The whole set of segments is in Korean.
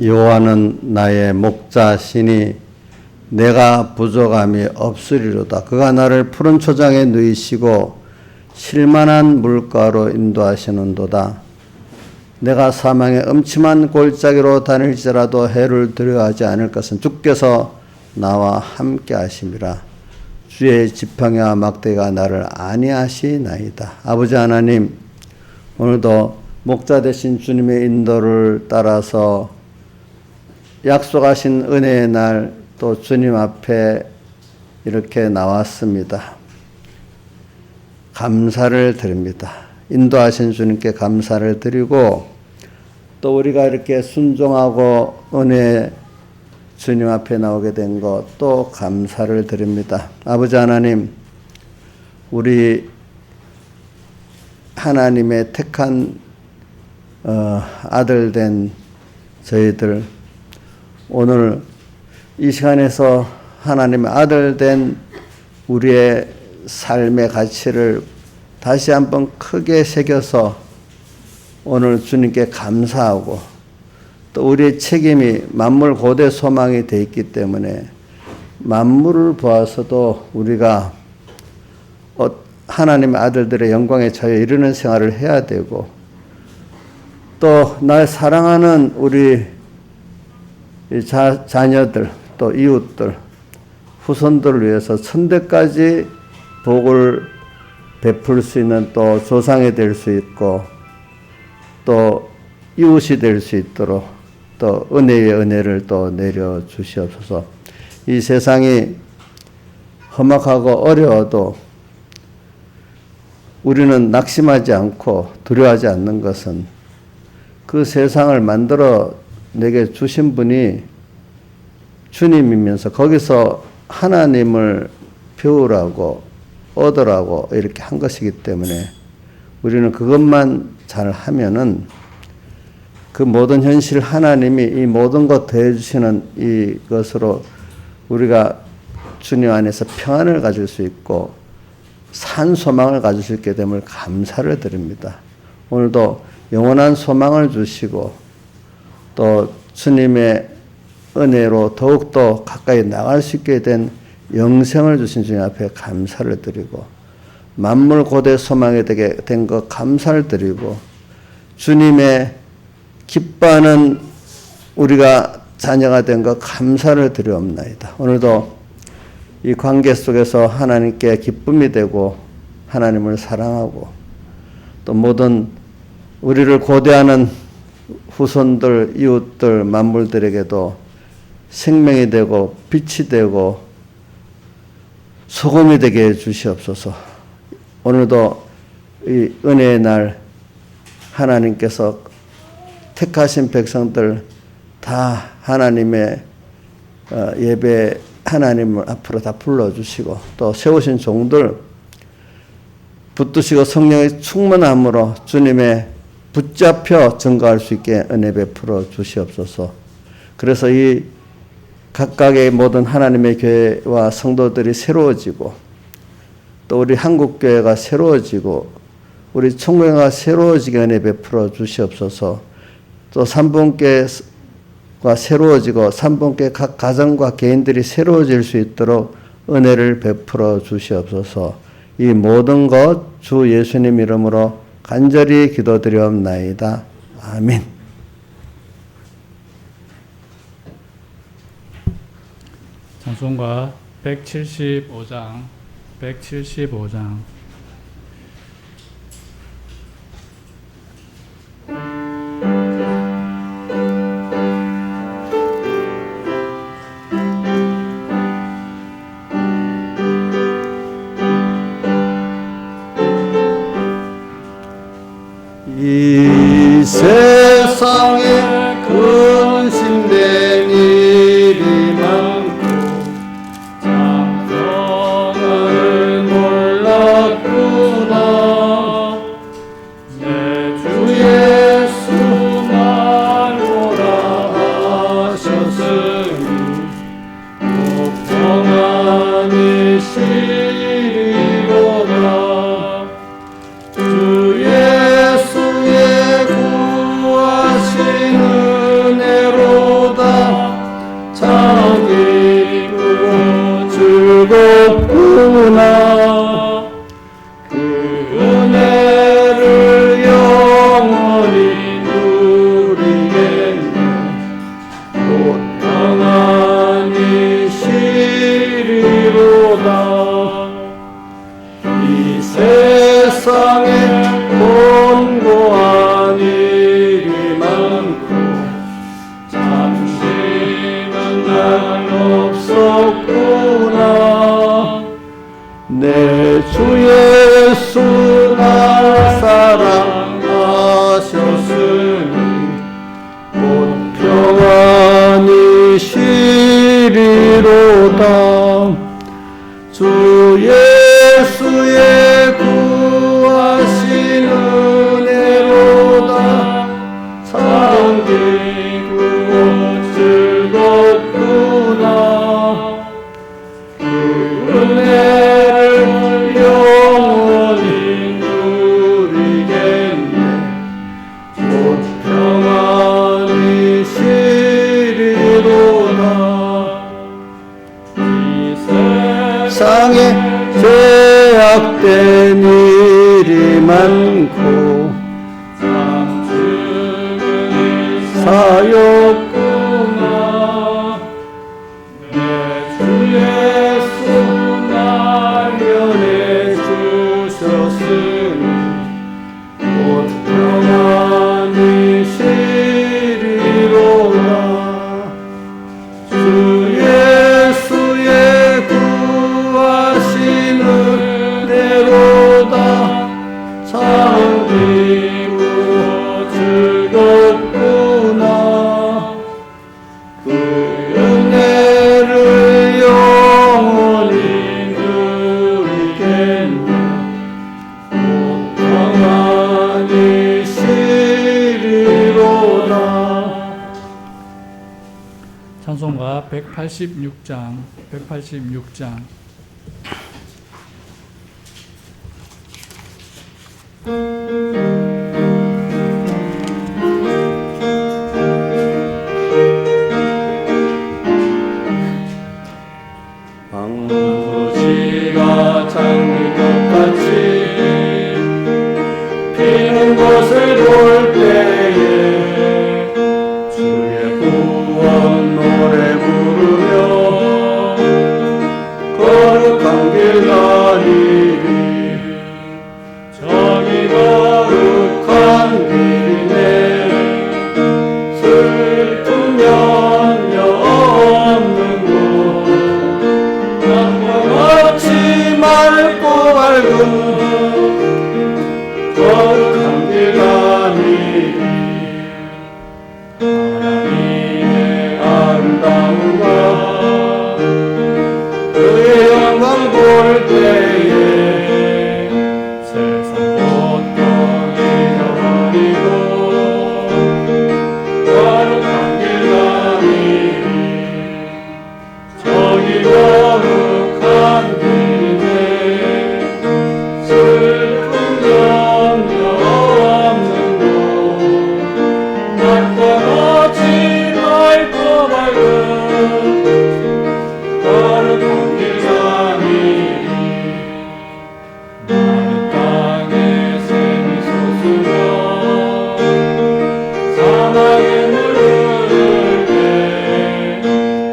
여호와는 나의 목자시니 내가 부족함이 없으리로다. 그가 나를 푸른 초장에 누이시고 쉴만한 물가로 인도하시는도다. 내가 사망의 음침한 골짜기로 다닐지라도 해를 두려워하지 않을 것은 주께서 나와 함께 하심이라. 주의 지팡이와 막대가 나를 안위하시나이다. 아버지 하나님, 오늘도 목자 되신 주님의 인도를 따라서 약속하신 은혜의 날 또 주님 앞에 이렇게 나왔습니다. 감사를 드립니다. 인도하신 주님께 감사를 드리고 또 우리가 이렇게 순종하고 은혜 주님 앞에 나오게 된 것 또 감사를 드립니다. 아버지 하나님, 우리 하나님의 택한 아들 된 저희들 오늘 이 시간에서 하나님의 아들 된 우리의 삶의 가치를 다시 한번 크게 새겨서 오늘 주님께 감사하고 또 우리의 책임이 만물 고대 소망이 되어 있기 때문에 만물을 보아서도 우리가 하나님의 아들들의 영광에 처해 이르는 생활을 해야 되고 또 날 사랑하는 우리 자녀들 또 이웃들 후손들을 위해서 천대까지 복을 베풀 수 있는 또 조상이 될 수 있고 또 이웃이 될 수 있도록 또 은혜의 은혜를 또 내려 주시옵소서. 이 세상이 험악하고 어려워도 우리는 낙심하지 않고 두려워하지 않는 것은 그 세상을 만들어 내게 주신 분이 주님이면서 거기서 하나님을 배우라고 얻으라고 이렇게 한 것이기 때문에 우리는 그것만 잘 하면은 그 모든 현실 하나님이 이 모든 것 더해주시는 이것으로 우리가 주님 안에서 평안을 가질 수 있고 산 소망을 가질 수 있게 됨을 감사를 드립니다. 오늘도 영원한 소망을 주시고 또 주님의 은혜로 더욱더 가까이 나갈 수 있게 된 영생을 주신 주님 앞에 감사를 드리고 만물 고대 소망이 되게 된 것 감사를 드리고 주님의 기뻐하는 우리가 자녀가 된 것 감사를 드리옵나이다. 오늘도 이 관계 속에서 하나님께 기쁨이 되고 하나님을 사랑하고 또 모든 우리를 고대하는 후손들, 이웃들, 만물들에게도 생명이 되고 빛이 되고 소금이 되게 해 주시옵소서. 오늘도 이 은혜의 날 하나님께서 택하신 백성들 다 하나님의 예배 하나님을 앞으로 다 불러주시고 또 세우신 종들 붙드시고 성령의 충만함으로 주님의 붙잡혀 증거할 수 있게 은혜 베풀어 주시옵소서. 그래서 이 각각의 모든 하나님의 교회와 성도들이 새로워지고 또 우리 한국교회가 새로워지고 우리 총회가 새로워지게 은혜 베풀어 주시옵소서. 또 삼분교회가 새로워지고 삼분교회 각 가정과 개인들이 새로워질 수 있도록 은혜를 베풀어 주시옵소서. 이 모든 것 주 예수님 이름으로 간절히 기도드리옵나이다. 아멘. 찬송가 175장 175장 이 세상에 근심된 일이 많고 작정을 몰랐구나. 내 주 예수 날 오라 하셨으니 곧 평안히 쉬리로다. 주 예수의 구하시는 못된 일이 많고 참 죽을 사였구나. 내 주 예수 날 면해 주셨으니 곧 평안히 쉬리로다. 주 예수의 구하신 은혜로다. 참 기쁘고 즐겁구나. 그 은혜를 영원히 누리겠네. 곧 평안히 쉬리로다. 찬송가 186장 방부지가 장미꽃같이 피는 곳을 볼 때에 주의 구원 노래 부르며 거룩한 길 다니리. 저기 거룩한 길이네. 슬픔 염려 없는 곳 어찌 맑고 밝은 거룩한 길 다니리. 하나님의 아름다움과 그의 영광 볼 때에 세상 고통 잊어버리고 거룩한 길 다니리. 저기 거룩한 길이네. 슬픔 염려 없는 곳 낮과 어찌 맑고 밝은 거룩한 길 다니리. 마른 땅에 샘이 솟으며 사막에 물 흐를 때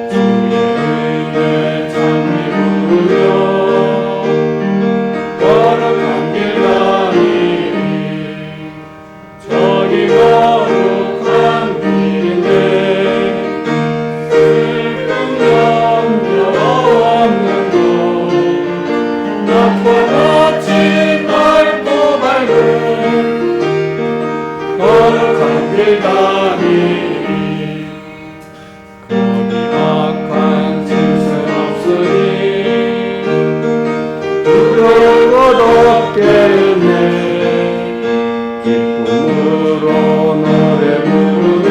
주의 은혜 찬미 부르며 거룩한 길 다니리. 저기 거룩한 길인데 슬픔 염려 없는 곳 낮과 어찌 맑고 밝은 거룩한 길 다니리. 거기 악한 짐승 없으니 두려울 것 없겠네. 기쁨으로 노래 부르며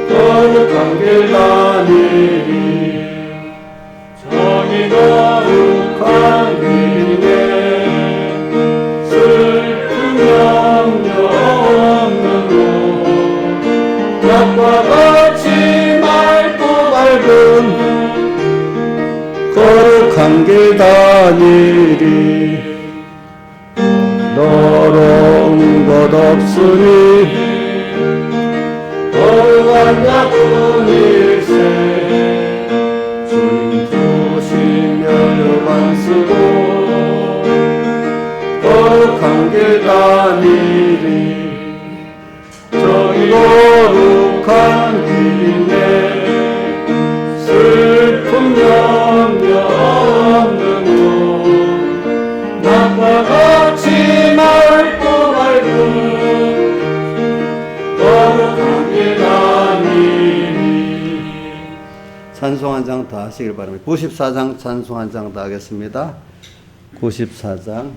거룩한 길 다니리. 저기 거룩한 길이네. 슬픔 염려 없는 곳 낮과 같이 맑고 밝은 거룩한 길 다니리. 더러운 것 없으니 거룩한 자뿐일세. 주님 주시며 료관 쓰고 거룩한 길 다니리. 저기 거룩한 길인데 슬픔 염려 없는 곳 낮과 같이 맑고 밝은 거룩한 길 다니리. 찬송 한 장 다 하시길 바랍니다. 94장 찬송 한 장 다 하겠습니다. 94장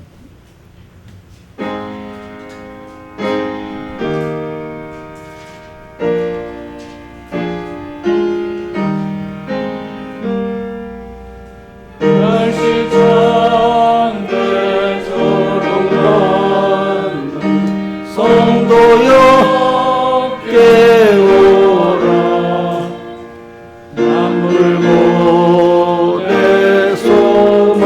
성도여 깨우라. 만물 모대 소망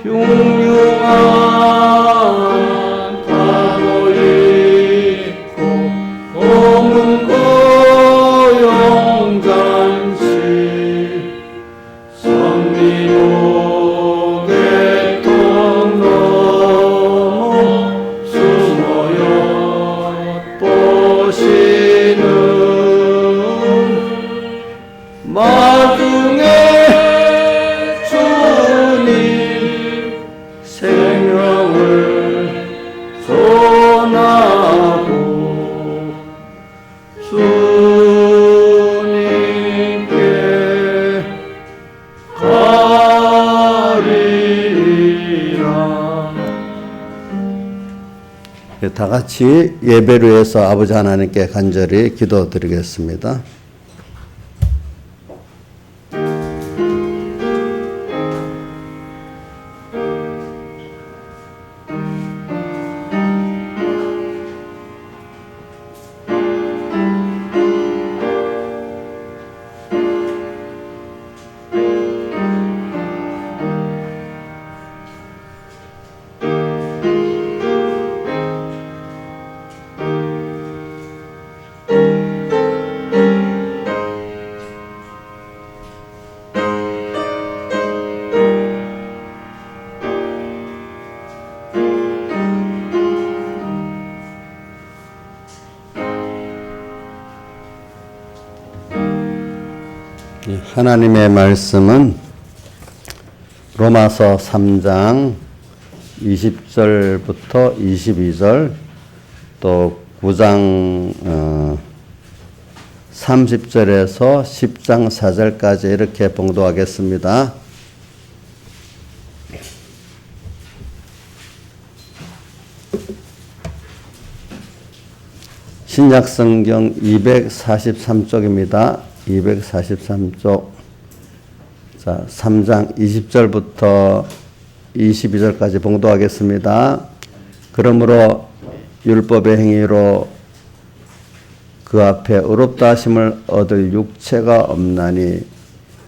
흉흉한 타고 있고 검은 고용잔치 성리목의 통 넘어 숨어요 보시는 마중에 주님 생명을 전하고 주님께 가리라. 다 같이 예배를 해서 아버지 하나님께 간절히 기도드리겠습니다. 하나님의 말씀은 로마서 3장 20절부터 22절 또 9장 30절에서 10장 4절까지 이렇게 봉독하겠습니다. 신약성경 243쪽입니다. 243쪽. 자, 3장 20절부터 22절까지 봉독하겠습니다. 그러므로 율법의 행위로 그 앞에 의롭다 하심을 얻을 육체가 없나니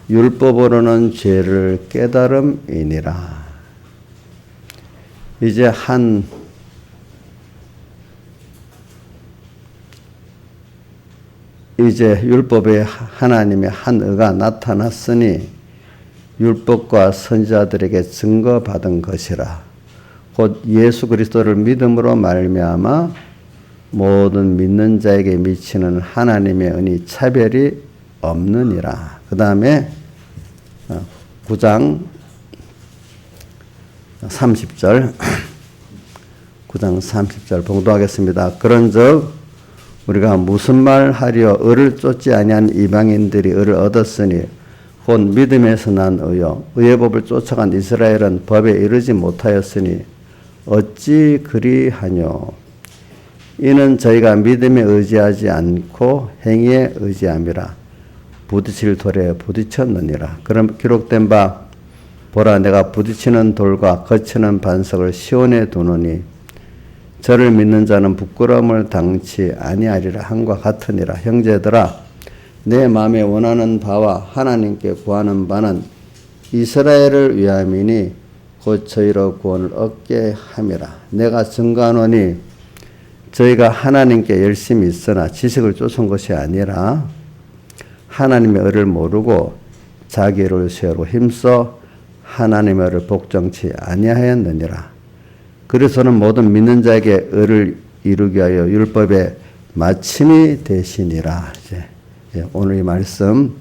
율법으로는 죄를 깨달음이니라. 이제 율법에 하나님의 한 의가 나타났으니 율법과 선지자들에게 증거받은 것이라. 곧 예수 그리스도를 믿음으로 말미암아 모든 믿는 자에게 미치는 하나님의 은이 차별이 없느니라. 그 다음에 9장 30절 9장 30절 봉독하겠습니다. 그런즉 우리가 무슨 말 하려 의를 쫓지 아니한 이방인들이 의를 얻었으니 곧 믿음에서 난 의요 의의 법을 쫓아간 이스라엘은 법에 이르지 못하였으니 어찌 그리하뇨. 이는 저희가 믿음에 의지하지 않고 행위에 의지함이라. 부딪힐 돌에 부딪혔느니라. 그럼 기록된 바 보라 내가 부딪히는 돌과 거치는 반석을 시온에 두노니 저를 믿는 자는 부끄러움을 당치 아니하리라 함과 같으니라. 형제들아 내 마음에 원하는 바와 하나님께 구하는 바는 이스라엘을 위함이니 곧 저희로 구원을 얻게 함이라. 내가 증거하노니 저희가 하나님께 열심히 있으나 지식을 쫓은 것이 아니라 하나님의 의를 모르고 자기 의를 세우고 힘써 하나님의 의를 복종치 아니하였느니라. 그래서는 모든 믿는 자에게 의를 이루기 위하여 율법의 마침이 되시니라. 이제 오늘 이 말씀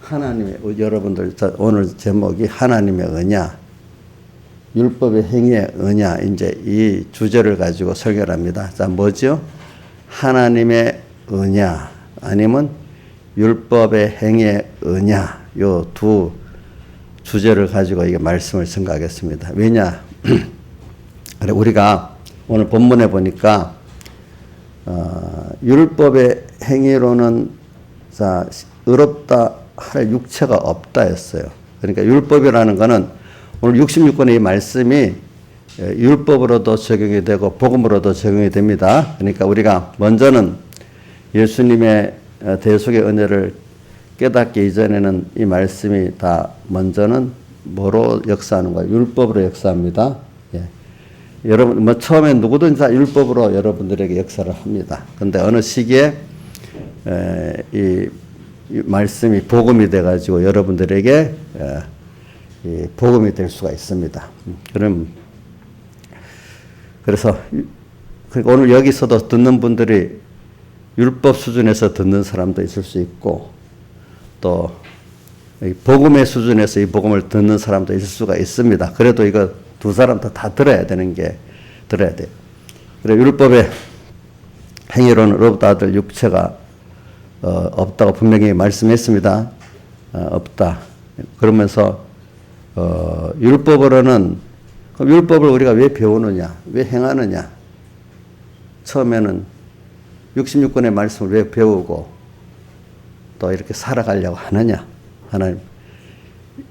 하나님의 여러분들 오늘 제목이 하나님의 의냐, 율법의 행위의 의냐 이제 이 주제를 가지고 설교를 합니다. 자 뭐죠? 하나님의 의냐 아니면 율법의 행위의 의냐 요 두 주제를 가지고 이게 말씀을 생각하겠습니다. 왜냐? 우리가 오늘 본문에 보니까 율법의 행위로는 자 의롭다 할 육체가 없다 했어요. 그러니까 율법이라는 거는 오늘 66권의 이 말씀이 율법으로도 적용이 되고 복음으로도 적용이 됩니다. 그러니까 우리가 먼저는 예수님의 대속의 은혜를 깨닫기 이전에는 이 말씀이 다 먼저는 뭐로 역사하는 거예요? 율법으로 역사합니다. 예. 여러분 뭐 처음에 누구든지 다 율법으로 여러분들에게 역사를 합니다. 그런데 어느 시기에 이 말씀이 복음이 돼가지고 여러분들에게 이 복음이 될 수가 있습니다. 그래서 그러니까 오늘 여기서도 듣는 분들이 율법 수준에서 듣는 사람도 있을 수 있고 또 복음의 수준에서 이 복음을 듣는 사람도 있을 수가 있습니다. 그래도 이거 두 사람 다 들어야 돼요. 그래 율법의 행위로는 의롭다 하들 육체가 없다고 분명히 말씀했습니다. 없다. 그러면서 율법으로는 그럼 율법을 우리가 왜 배우느냐, 왜 행하느냐? 처음에는 66권의 말씀을 왜 배우고 또 이렇게 살아가려고 하느냐? 하나님.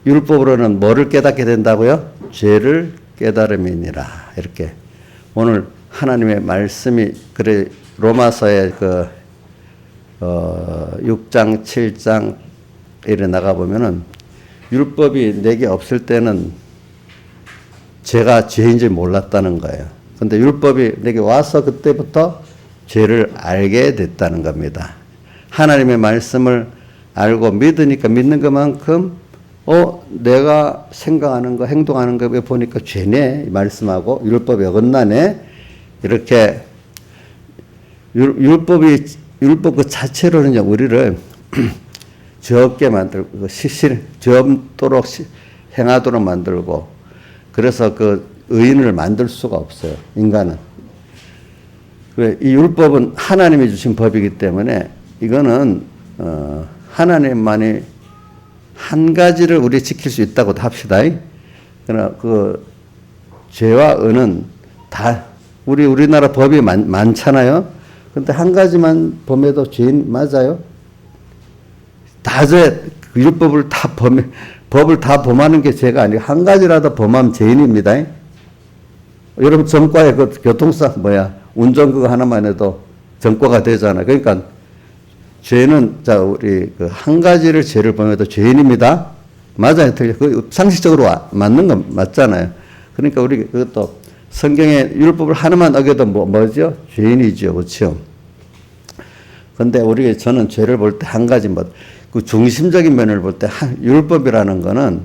율법으로는 뭐를 깨닫게 된다고요? 죄를 깨달음이니라. 이렇게 오늘 하나님의 말씀이 그래 로마서의 6장, 7장 이래 나가 보면은 율법이 내게 없을 때는 제가 죄인지 몰랐다는 거예요. 근데 율법이 내게 와서 그때부터 죄를 알게 됐다는 겁니다. 하나님의 말씀을 알고 믿으니까 믿는 것만큼 내가 생각하는 거, 행동하는 거 보니까 죄네 말씀하고 율법이 어긋나네. 이렇게 율법 그 자체로는요 우리를 죄 없게 만들고 죄 없도록 행하도록 만들고 그래서 그 의인을 만들 수가 없어요. 인간은. 이 율법은 하나님이 주신 법이기 때문에 이거는 하나님만이 한 가지를 우리 지킬 수 있다고 합시다. 그러나 그 죄와 의는 다 우리나라 법이 많잖아요. 근데 한 가지만 범해도 죄인 맞아요? 다 율법을 다 법을 다 범하는 게 죄가 아니고 한 가지라도 범하면 죄인입니다. 여러분 전과에 그 교통사 운전 그거 하나만 해도 전과가 되잖아요. 그러니까 죄는 우리 그 한 가지를 죄를 범해도 죄인입니다. 맞아요, 틀려. 그 상식적으로 맞는 건 맞잖아요. 그러니까 우리 그것도 성경의 율법을 하나만 어겨도 뭐죠? 죄인이죠, 그렇죠? 근데 저는 죄를 볼 때 한 가지 그 중심적인 면을 볼 때 율법이라는 거는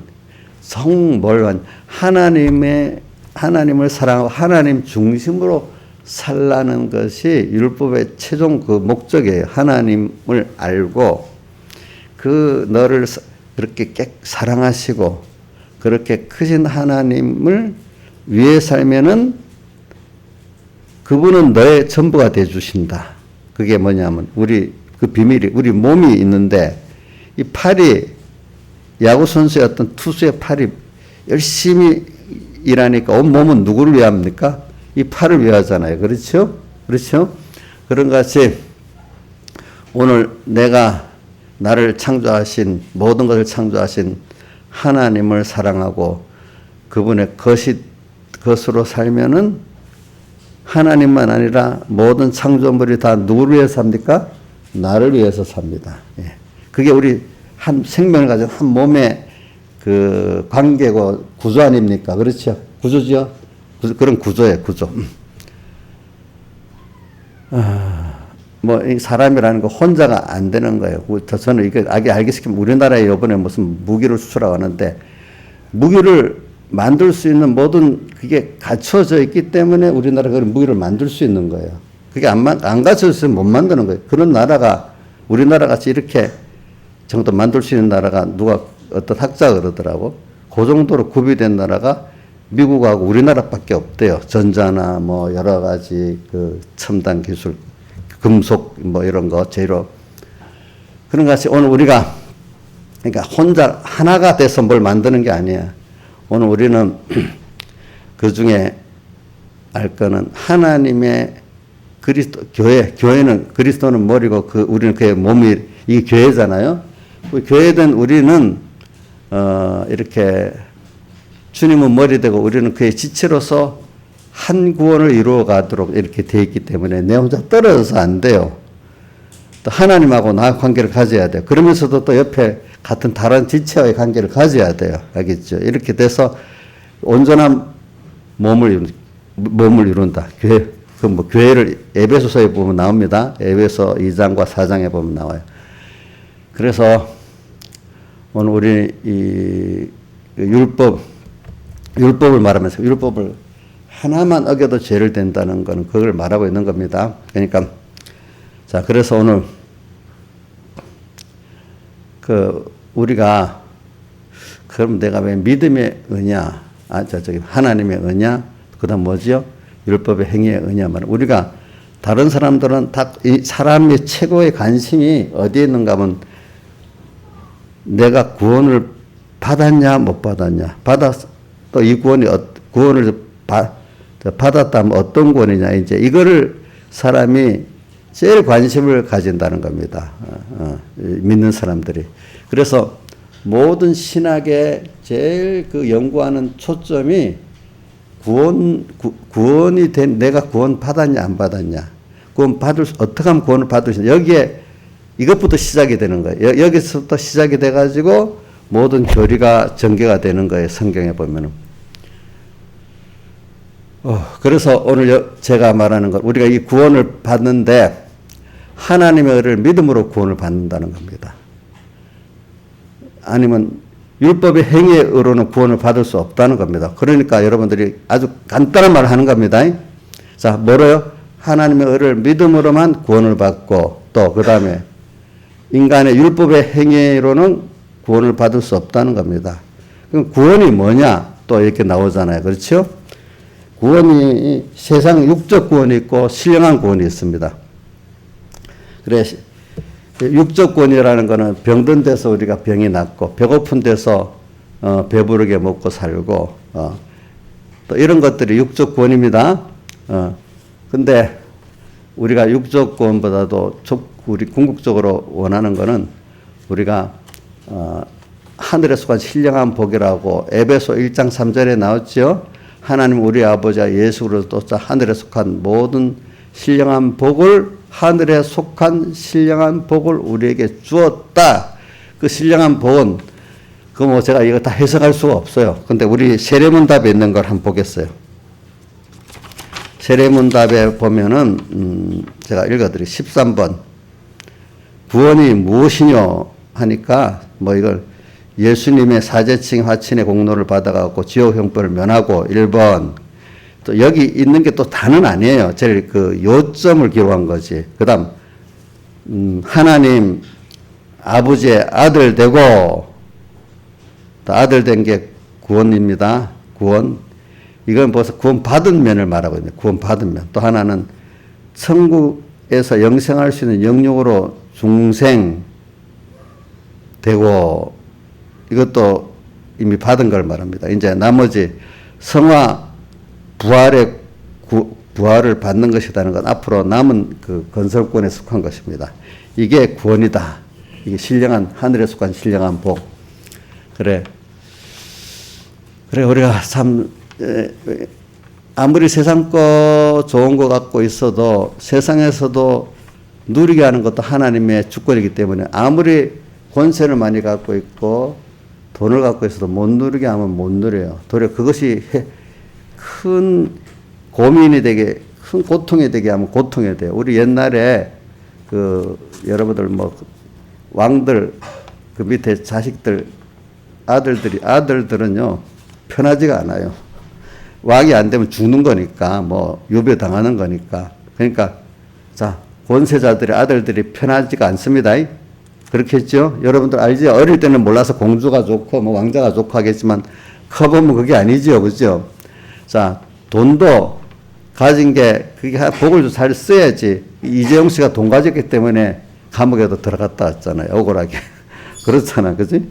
하나님을 사랑하고 하나님 중심으로 살라는 것이 율법의 최종 그 목적이에요. 하나님을 알고 너를 그렇게 사랑하시고 그렇게 크신 하나님을 위해 살면은 그분은 너의 전부가 돼 주신다. 그게 뭐냐면 그 비밀이 우리 몸이 있는데 이 팔이 야구 선수의 어떤 투수의 팔이 열심히 일하니까 온 몸은 누구를 위합니까? 이 팔을 위하잖아요. 그렇죠? 그런 것 같이 오늘 내가 나를 창조하신 모든 것을 창조하신 하나님을 사랑하고 그분의 것으로 살면은 하나님만 아니라 모든 창조물이 다 누구를 위해서 삽니까? 나를 위해서 삽니다. 예. 그게 우리 한 생명을 가진 한 몸의 그 관계고 구조 아닙니까? 그렇죠? 구조죠? 그런 구조예요, 구조. 사람이라는 거 혼자가 안 되는 거예요. 저는 이거 알겠으면 우리나라에 이번에 무슨 무기를 수출하고 하는데 무기를 만들 수 있는 모든 그게 갖춰져 있기 때문에 우리나라가 그런 무기를 만들 수 있는 거예요. 그게 안 갖춰져 있으면 못 만드는 거예요. 그런 나라가 우리나라 같이 이렇게 정도 만들 수 있는 나라가 어떤 학자가 그러더라고. 그 정도로 구비된 나라가 미국하고 우리나라밖에 없대요. 전자나 여러 가지 그 첨단 기술, 금속 이런 거 재료. 그런 것이 오늘 우리가 그러니까 혼자 하나가 돼서 뭘 만드는 게 아니야. 오늘 우리는 그 중에 알 거는 하나님의 교회는 그리스도는 머리고 우리는 그의 몸이 이게 교회잖아요. 교회된 우리는 이렇게 주님은 머리 되고 우리는 그의 지체로서 한 구원을 이루어가도록 이렇게 되어 있기 때문에 내 혼자 떨어져서 안 돼요. 또 하나님하고 나 관계를 가져야 돼요. 그러면서도 또 옆에 같은 다른 지체와의 관계를 가져야 돼요. 알겠죠? 이렇게 돼서 온전한 몸을 이룬다. 교회, 교회를 에베소서에 보면 나옵니다. 에베소 2장과 4장에 보면 나와요. 그래서 오늘 우리 이 율법을 말하면서 율법을 하나만 어겨도 죄를 된다는 것은 그걸 말하고 있는 겁니다. 그러니까 자, 그래서 오늘 우리가 그럼 내가 왜 믿음의 의냐, 저기 하나님의 의냐, 그다음 뭐지요? 율법의 행위의 의냐 말은 우리가 다른 사람들은 다 이 사람의 최고의 관심이 어디에 있는가 하면 내가 구원을 받았냐 못 받았냐, 또 이 구원을 받았다면 어떤 구원이냐, 이제 이거를 사람이 제일 관심을 가진다는 겁니다. 믿는 사람들이. 그래서 모든 신학의 제일 그 연구하는 초점이 구원이 된, 내가 구원 받았냐 안 받았냐, 어떻게 하면 구원을 받을 수 있냐, 여기에 이것부터 시작이 되는 거예요. 여기서부터 시작이 돼가지고 모든 교리가 전개가 되는 거예요. 성경에 보면은. 그래서 오늘 제가 말하는 것, 우리가 이 구원을 받는데 하나님의 의를 믿음으로 구원을 받는다는 겁니다. 아니면 율법의 행위의 의로는 구원을 받을 수 없다는 겁니다. 그러니까 여러분들이 아주 간단한 말을 하는 겁니다. 자, 뭐로요? 하나님의 의를 믿음으로만 구원을 받고, 또 그 다음에 인간의 율법의 행위로는 구원을 받을 수 없다는 겁니다. 그럼 구원이 뭐냐? 또 이렇게 나오잖아요. 그렇죠? 구원이 세상 육적 구원이 있고 신령한 구원이 있습니다. 그래, 육적 구원이라는 것은 병든 데서 우리가 병이 낫고, 배고픈 데서 배부르게 먹고 살고, 또 이런 것들이 육적 구원입니다. 근데 우리가 육적 구원보다도 우리 궁극적으로 원하는 것은 우리가 하늘에 속한 신령한 복이라고 에베소 1장 3절에 나왔죠. 하나님 우리 아버지와 예수 그리스도 하늘에 속한 모든 신령한 복을, 하늘에 속한 신령한 복을 우리에게 주었다. 그 신령한 복은 제가 이거 다 해석할 수가 없어요. 근데 우리 세례문답에 있는 걸 한번 보겠어요. 세례문답에 보면은 제가 읽어드릴게요. 13번. 구원이 무엇이뇨 하니까 이걸 예수님의 사제층 화친의 공로를 받아갖고 지옥 형벌을 면하고 1번. 또 여기 있는 게 또 다는 아니에요. 제일 그 요점을 기록한 거지. 그 다음, 하나님 아버지의 아들 되고, 또 아들 된 게 구원입니다. 구원. 이건 벌써 구원 받은 면을 말하고 있네요. 구원 받은 면. 또 하나는 천국에서 영생할 수 있는 영육으로 중생 되고, 이것도 이미 받은 걸 말합니다. 이제 나머지 성화 부활을 받는 것이라는 건 앞으로 남은 그 건설권에 속한 것입니다. 이게 구원이다. 이게 신령한, 하늘에 속한 신령한 복. 그래, 우리가 참, 아무리 세상 거 좋은 거 갖고 있어도 세상에서도 누리게 하는 것도 하나님의 주권이기 때문에 아무리 권세를 많이 갖고 있고 돈을 갖고 있어도 못 누리게 하면 못 누려요. 도리어 그것이 큰 고민이 되게, 큰 고통이 되게 하면 고통이 돼요. 우리 옛날에 여러분들 왕들 그 밑에 자식들, 아들들은요, 편하지가 않아요. 왕이 안 되면 죽는 거니까, 유배 당하는 거니까. 그러니까, 자, 권세자들의 아들들이 편하지가 않습니다. 그렇겠죠? 여러분들 알죠? 어릴 때는 몰라서 공주가 좋고, 왕자가 좋고 하겠지만, 커보면 그게 아니죠. 그죠? 자, 돈도 가진 게, 그게 복을 잘 써야지. 이재용 씨가 돈 가졌기 때문에 감옥에도 들어갔다 왔잖아요. 억울하게. 그렇잖아. 그지?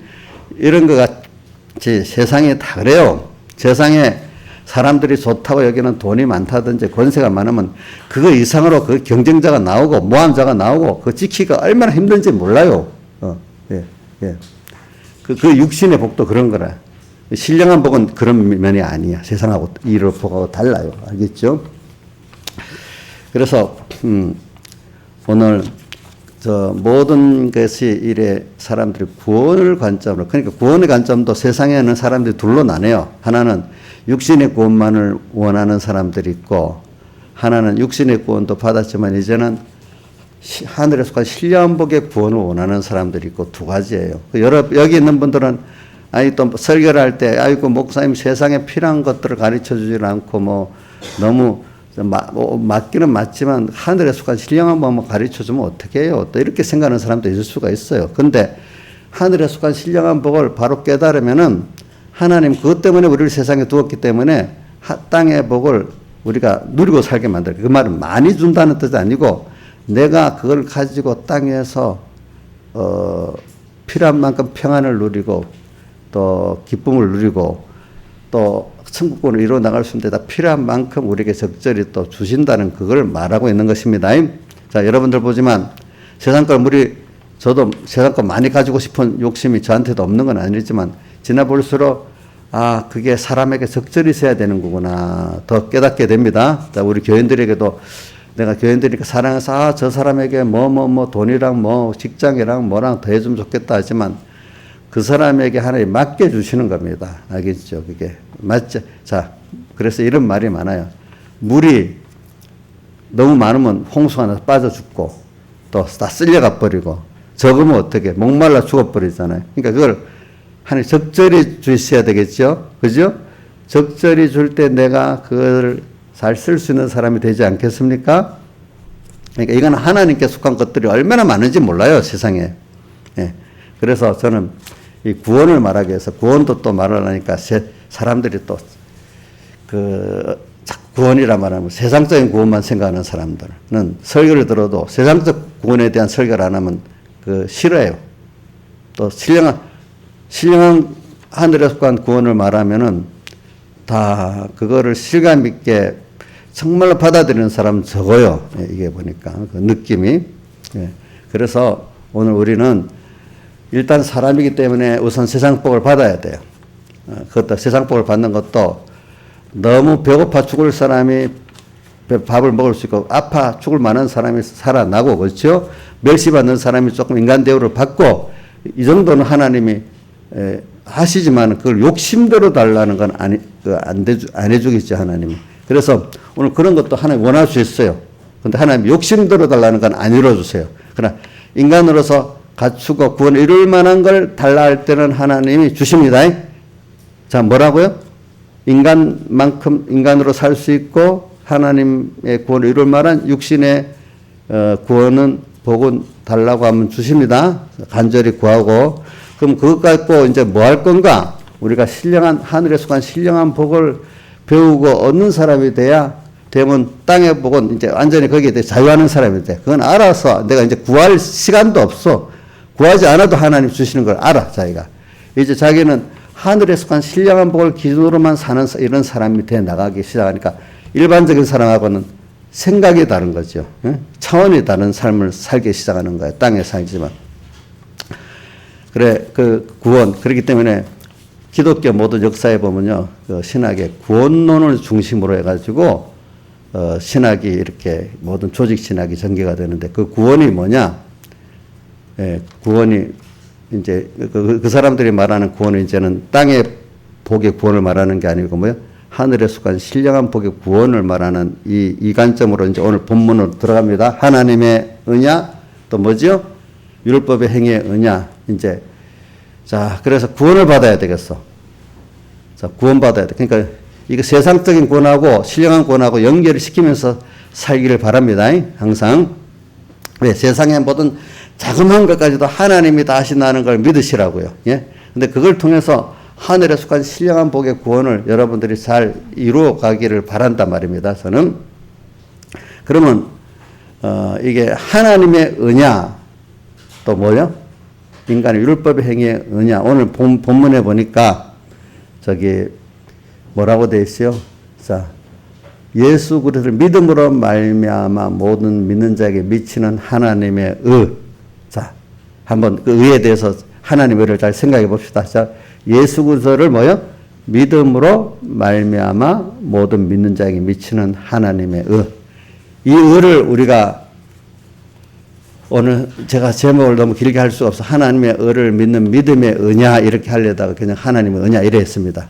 이런 거 같이 세상에 다 그래요. 세상에 사람들이 좋다고 여기는 돈이 많다든지 권세가 많으면 그거 이상으로 그 경쟁자가 나오고 모함자가 나오고 그 지키기가 얼마나 힘든지 몰라요. 그 육신의 복도 그런 거라. 신령한 복은 그런 면이 아니야. 세상하고 이를 복하고 달라요. 알겠죠? 그래서 오늘 저 모든 것이 이래 사람들이 구원을 관점으로, 그러니까 구원의 관점도 세상에는 사람들이 둘로 나뉘어요. 하나는 육신의 구원만을 원하는 사람들이 있고, 하나는 육신의 구원도 받았지만 이제는 하늘에 속한 신령한 복의 구원을 원하는 사람들이 있고, 두 가지예요. 여기 있는 분들은 아니 또 설교를 할 때 아이고 목사님 세상에 필요한 것들을 가르쳐 주질 않고 뭐 너무 맞기는 맞지만 하늘에 속한 신령한 법만 가르쳐 주면 어떻게 해요? 또 이렇게 생각하는 사람도 있을 수가 있어요. 근데 하늘에 속한 신령한 복을 바로 깨달으면은 하나님 그것 때문에 우리를 세상에 두었기 때문에 땅의 복을 우리가 누리고 살게 만들어요. 그 말은 많이 준다는 뜻이 아니고 내가 그걸 가지고 땅에서 필요한 만큼 평안을 누리고 또 기쁨을 누리고 또 천국권을 이루어 나갈 수 있는데 다 필요한 만큼 우리에게 적절히 또 주신다는 그걸 말하고 있는 것입니다. 자, 여러분들 보지만 세상 걸 저도 세상 거 많이 가지고 싶은 욕심이 저한테도 없는 건 아니지만 지나볼수록 아, 그게 사람에게 적절히 써야 되는 거구나. 더 깨닫게 됩니다. 자, 우리 교인들에게도 내가 교인들이니까 사랑해서 아, 저 사람에게 돈이랑 직장이랑 뭐랑 더 해주면 좋겠다 하지만 그 사람에게 하나님 맡겨 주시는 겁니다. 알겠죠? 그게. 맞죠? 자, 그래서 이런 말이 많아요. 물이 너무 많으면 홍수가 나서 빠져 죽고 또 다 쓸려가 버리고 적으면 어떻게 목말라 죽어 버리잖아요. 그러니까 그걸 하나님 적절히 주셔야 되겠죠? 그죠? 적절히 줄 때 내가 그걸 잘 쓸 수 있는 사람이 되지 않겠습니까? 그러니까 이건 하나님께 속한 것들이 얼마나 많은지 몰라요, 세상에. 예. 그래서 저는 이 구원을 말하기 위해서 구원도 또 말을 하니까 사람들이 또 구원이라 말하면 세상적인 구원만 생각하는 사람들은 설교를 들어도 세상적 구원에 대한 설교를 안 하면 싫어해요. 또 신령한 하늘에 속한 구원을 말하면은 다 그거를 실감 있게 정말로 받아들이는 사람은 적어요. 예, 이게 보니까 그 느낌이. 예. 그래서 오늘 우리는 일단 사람이기 때문에 우선 세상복을 받아야 돼요. 그것도 세상복을 받는 것도 너무 배고파 죽을 사람이 밥을 먹을 수 있고 아파 죽을 만한 사람이 살아나고 그렇죠. 멸시받는 사람이 조금 인간 대우를 받고 이 정도는 하나님이 하시지만 그걸 욕심대로 달라는 건 안 해주겠죠 하나님이. 그래서 오늘 그런 것도 하나님 원할 수 있어요. 그런데 하나님 욕심대로 달라는 건 안 이루어주세요. 그러나 인간으로서 갖추고 구원을 이룰 만한 걸 달라 할 때는 하나님이 주십니다. 자, 뭐라고요? 인간만큼 인간으로 살 수 있고 하나님의 구원을 이룰 만한 육신의 구원은 복은 달라고 하면 주십니다. 간절히 구하고. 그럼 그것 갖고 이제 뭐 할 건가? 우리가 하늘에 속한 신령한 복을 배우고 얻는 사람이 되면 땅의 복은 이제 완전히 거기에 대해 자유하는 사람이 돼. 그건 알아서 내가 이제 구할 시간도 없어. 구하지 않아도 하나님 주시는 걸 알아, 자기가. 이제 자기는 하늘에 속한 신령한 복을 기준으로만 사는 이런 사람이 돼 나가기 시작하니까 일반적인 사람하고는 생각이 다른 거죠. 차원이 다른 삶을 살기 시작하는 거예요. 땅에 살지만. 그래, 구원. 그렇기 때문에 기독교 모든 역사에 보면요, 신학의 구원론을 중심으로 해가지고, 신학이 이렇게 모든 조직 신학이 전개가 되는데 그 구원이 뭐냐? 예, 구원이 이제 그 사람들이 말하는 구원은 이제는 땅의 복의 구원을 말하는 게 아니고 뭐요? 하늘에 속한 신령한 복의 구원을 말하는 이 관점으로 이제 오늘 본문으로 들어갑니다. 하나님의 은혜, 또 뭐죠? 율법의 행위의 은혜. 이제 자, 그래서 구원을 받아야 되겠어. 자, 구원받아야 돼. 그러니까 이거 세상적인 구원하고 신령한 구원하고 연결을 시키면서 살기를 바랍니다. 항상. 왜? 세상의 모든 자그마한 것까지도 하나님이 다 하신다는 걸 믿으시라고요. 예? 근데 그걸 통해서 하늘에 속한 신령한 복의 구원을 여러분들이 잘 이루어 가기를 바란단 말입니다. 저는. 그러면, 이게 하나님의 은혜, 또 뭐요? 인간의 율법의 행위의 은혜. 오늘 본문에 보니까 뭐라고 되어 있어요? 자, 예수 그리스도를 믿음으로 말미암아 모든 믿는 자에게 미치는 하나님의 의. 자, 한번 그 의에 대해서 하나님의 의를 잘 생각해 봅시다. 자, 예수 그리스도를 뭐요? 믿음으로 말미암아 모든 믿는 자에게 미치는 하나님의 의. 이 의를 우리가 오늘 제가 제목을 너무 길게 할 수가 없어. 하나님의 의를 믿는 믿음의 의냐 이렇게 하려다가 그냥 하나님의 의냐 이래 했습니다.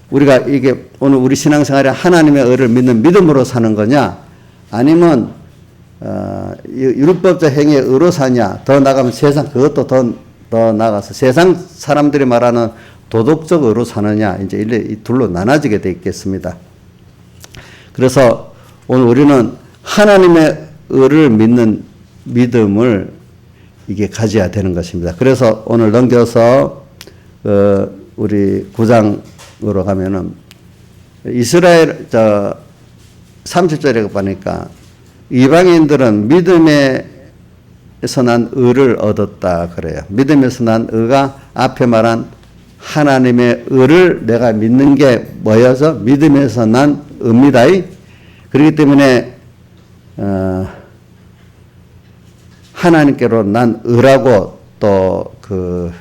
우리가 이게 오늘 우리 신앙생활에 하나님의 의를 믿는 믿음으로 사는 거냐 아니면 율법적 행위의 의로 사냐, 더 나가면 세상 그것도 더 나가서 세상 사람들이 말하는 도덕적 의로 사느냐, 이제 이 둘로 나눠지게 돼 있겠습니다. 그래서 오늘 우리는 하나님의 의를 믿는 믿음을 이게 가져야 되는 것입니다. 그래서 오늘 넘겨서 우리 9장으로 가면은 이스라엘 30절에 보니까 이방인들은 믿음에서 난 의를 얻었다 그래요. 믿음에서 난 의가 앞에 말한 하나님의 의를 내가 믿는 게 뭐여서 믿음에서 난 의입니다. 그렇기 때문에 하나님께로 난 의라고 또 그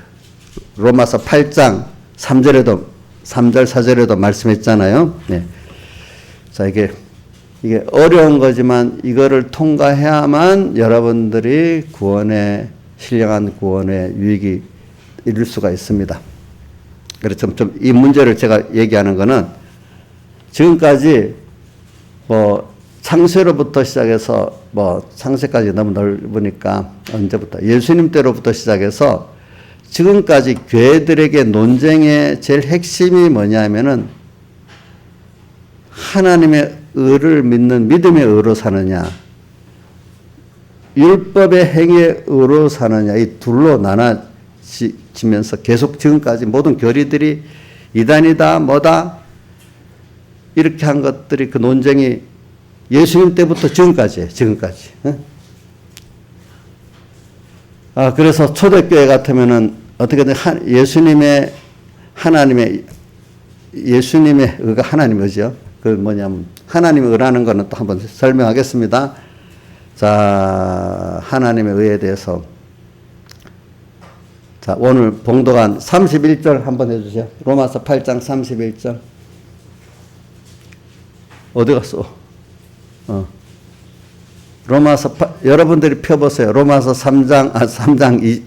로마서 8장 3절 4절에도 말씀했잖아요. 네. 자, 이게 어려운 거지만 이거를 통과해야만 여러분들이 신령한 구원의 유익이 이룰 수가 있습니다. 그래서 좀 이 문제를 제가 얘기하는 거는 지금까지 창세로부터 시작해서 창세까지 너무 넓으니까 언제부터 예수님 때로부터 시작해서 지금까지 교회들에게 논쟁의 제일 핵심이 뭐냐면은 하나님의 의를 믿는 믿음의 의로 사느냐, 율법의 행위의 의로 사느냐, 이 둘로 나눠지면서 계속 지금까지 모든 교리들이 이단이다 뭐다 이렇게 한 것들이 그 논쟁이 예수님 때부터 지금까지예요. 지금까지. 그래서 초대교회 같으면은 어떻게든 예수님의 의가 하나님의 의죠. 그 뭐냐면 하나님의 의라는 거는 또 한번 설명하겠습니다. 자, 하나님의 의에 대해서 자, 오늘 봉독한 31절 한번 해주세요. 로마서 8장 31절. 어디 갔어? 로마서 여러분들이 펴보세요. 로마서 3장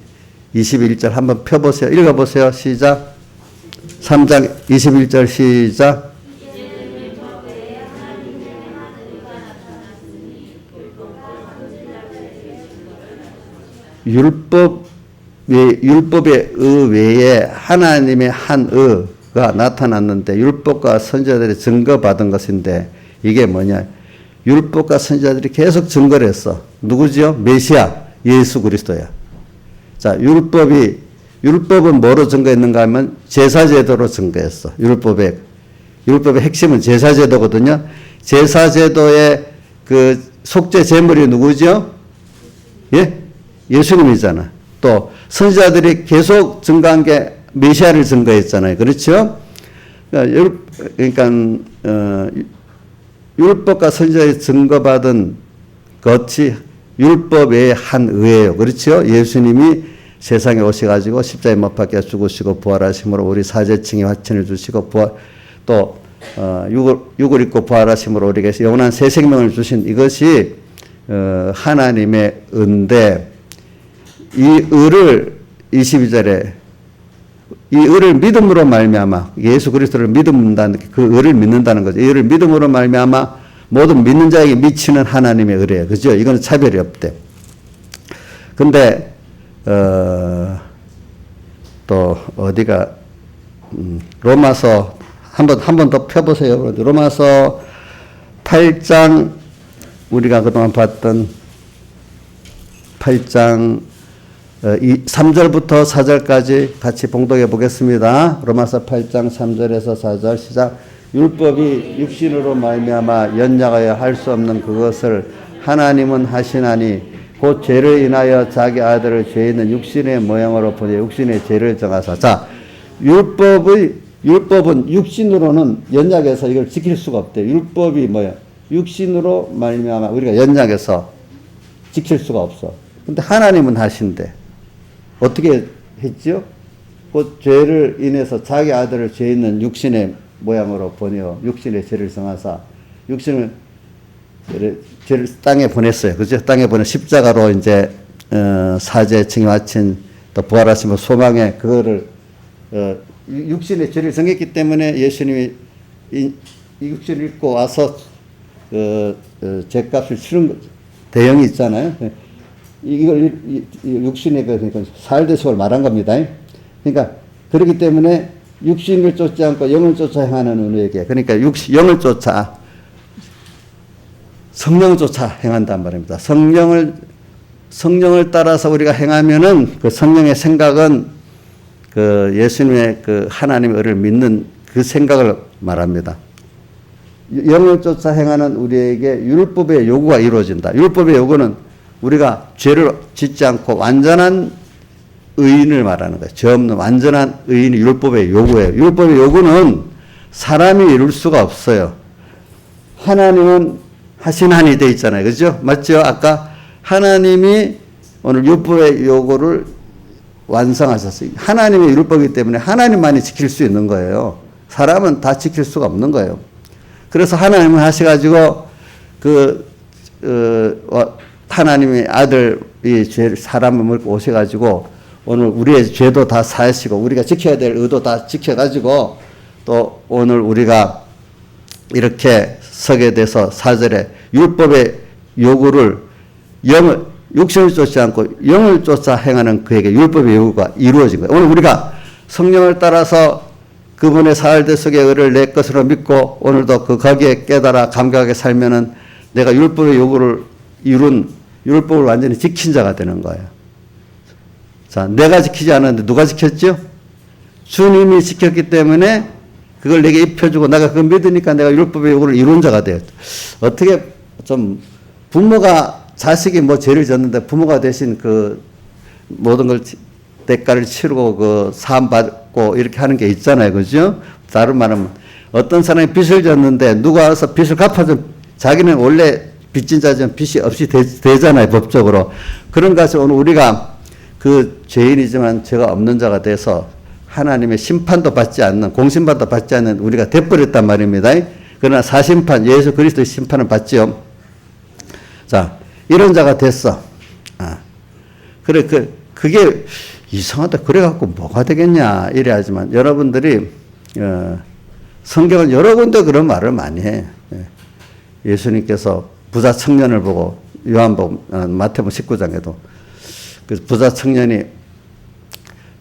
21절 한번 펴보세요. 읽어보세요. 시작. 3장 21절 시작. 율법의 의 외에 하나님의 한 의가 나타났는데 율법과 선지자들이 증거받은 것인데 이게 뭐냐? 율법과 선지자들이 계속 증거를 했어. 누구죠? 메시아 예수 그리스도야. 자, 율법은 뭐로 증거했는가 하면 제사제도로 증거했어. 율법의 핵심은 제사제도거든요. 제사제도의 그 속죄 제물이 누구죠? 예? 예수님이잖아. 또 선지자들이 계속 증거한 게 메시아를 증거했잖아요. 그렇죠? 그러니까 율법과 선지자에 증거받은 것이 율법의 한 의예요. 그렇죠? 예수님이 세상에 오셔가지고 십자가에 못 박혀 죽으시고 부활하심으로 우리 사제층이 확신을 주시고 또 육을 입고 부활하심으로 우리에게 영원한 새 생명을 주신 이것이 하나님의 의인데 이 의를 22절에 이 의를 믿음으로 말미암아 예수 그리스도를 믿는다는 그 의를 믿는다는 거죠. 이 의를 믿음으로 말미암아 모든 믿는 자에게 미치는 하나님의 의래요. 그죠? 이건 차별이 없대. 근데 또 어디가 로마서 한 번 더 펴보세요. 로마서 8장 우리가 그동안 봤던 8장 3절부터 4절까지 같이 봉독해 보겠습니다. 로마서 8장 3절에서 4절 시작. 율법이 육신으로 말미암아 연약하여 할 수 없는 그것을 하나님은 하시나니 곧 죄를 인하여 자기 아들을 죄 있는 육신의 모양으로 보내 육신의 죄를 정하사. 자, 율법은 육신으로는 연약해서 이걸 지킬 수가 없대요. 율법이 뭐야? 육신으로 말미암아 우리가 연약해서 지킬 수가 없어. 근데 하나님은 하신대. 어떻게 했죠? 그 죄를 인해서 자기 아들을 죄 있는 육신의 모양으로 보내어 육신의 죄를 정하사 육신을 죄를 땅에 보냈어요. 그죠? 땅에 보내 십자가로 이제 사죄 증인 마친 또 부활하시면 소망에 그거를 육신의 죄를 정했기 때문에 예수님이 이 육신을 입고 와서 죄값을 치른 대형이 있잖아요. 이걸 육신의 그 살대속을 말한 겁니다. 그러니까 그렇기 때문에 육신을 쫓지 않고 영을 쫓아 행하는 우리에게 그러니까 영을 쫓아 성령을 쫓아 행한단 말입니다. 성령을 따라서 우리가 행하면은 그 성령의 생각은 그 예수님의 그 하나님의 의를 믿는 그 생각을 말합니다. 영을 쫓아 행하는 우리에게 율법의 요구가 이루어진다. 율법의 요구는 우리가 죄를 짓지 않고 완전한 의인을 말하는 거예요. 죄 없는 완전한 의인이 율법의 요구예요. 율법의 요구는 사람이 이룰 수가 없어요. 하나님은 하신 한이 돼 있잖아요. 그죠? 맞죠? 아까 하나님이 오늘 율법의 요구를 완성하셨어요. 하나님의 율법이기 때문에 하나님만이 지킬 수 있는 거예요. 사람은 다 지킬 수가 없는 거예요. 그래서 하나님은 하셔가지고 하나님의 아들이 사람을 물고 오셔가지고 오늘 우리의 죄도 다 사하시고 우리가 지켜야 될 의도 다 지켜가지고 또 오늘 우리가 이렇게 서게 돼서 4절에 율법의 요구를 육신을 쫓지 않고 영을 쫓아 행하는 그에게 율법의 요구가 이루어진 거예요. 오늘 우리가 성령을 따라서 그분의 사활대속의 의를 내 것으로 믿고 오늘도 거기에 깨달아 감각하게 살면은 내가 율법의 요구를 이룬 율법을 완전히 지킨 자가 되는 거예요. 자, 내가 지키지 않았는데 누가 지켰죠? 주님이 지켰기 때문에 그걸 내게 입혀주고 내가 그걸 믿으니까 내가 율법의 요구를 이룬 자가 돼요. 어떻게 좀 부모가 자식이 뭐 죄를 졌는데 부모가 대신 그 모든 걸 대가를 치르고 그 사함 받고 이렇게 하는 게 있잖아요. 그죠? 다른 말은 어떤 사람이 빚을 졌는데 누가 와서 빚을 갚아줘 자기는 원래 빚진 자지만 빚이 없이 되잖아요. 법적으로. 그런 것이 오늘 우리가 그 죄인이지만 죄가 없는 자가 돼서 하나님의 심판도 받지 않는 공심판도 받지 않는 우리가 돼버렸단 말입니다. 그러나 사심판 예수 그리스도의 심판을 받지요. 자, 이런 자가 됐어. 그래 그게 이상하다. 그래갖고 뭐가 되겠냐 이래야지만 여러분들이 성경은 여러 군데 그런 말을 많이 해. 예수님께서 부자 청년을 보고 요한복음 마태복음 19장에도 그 부자 청년이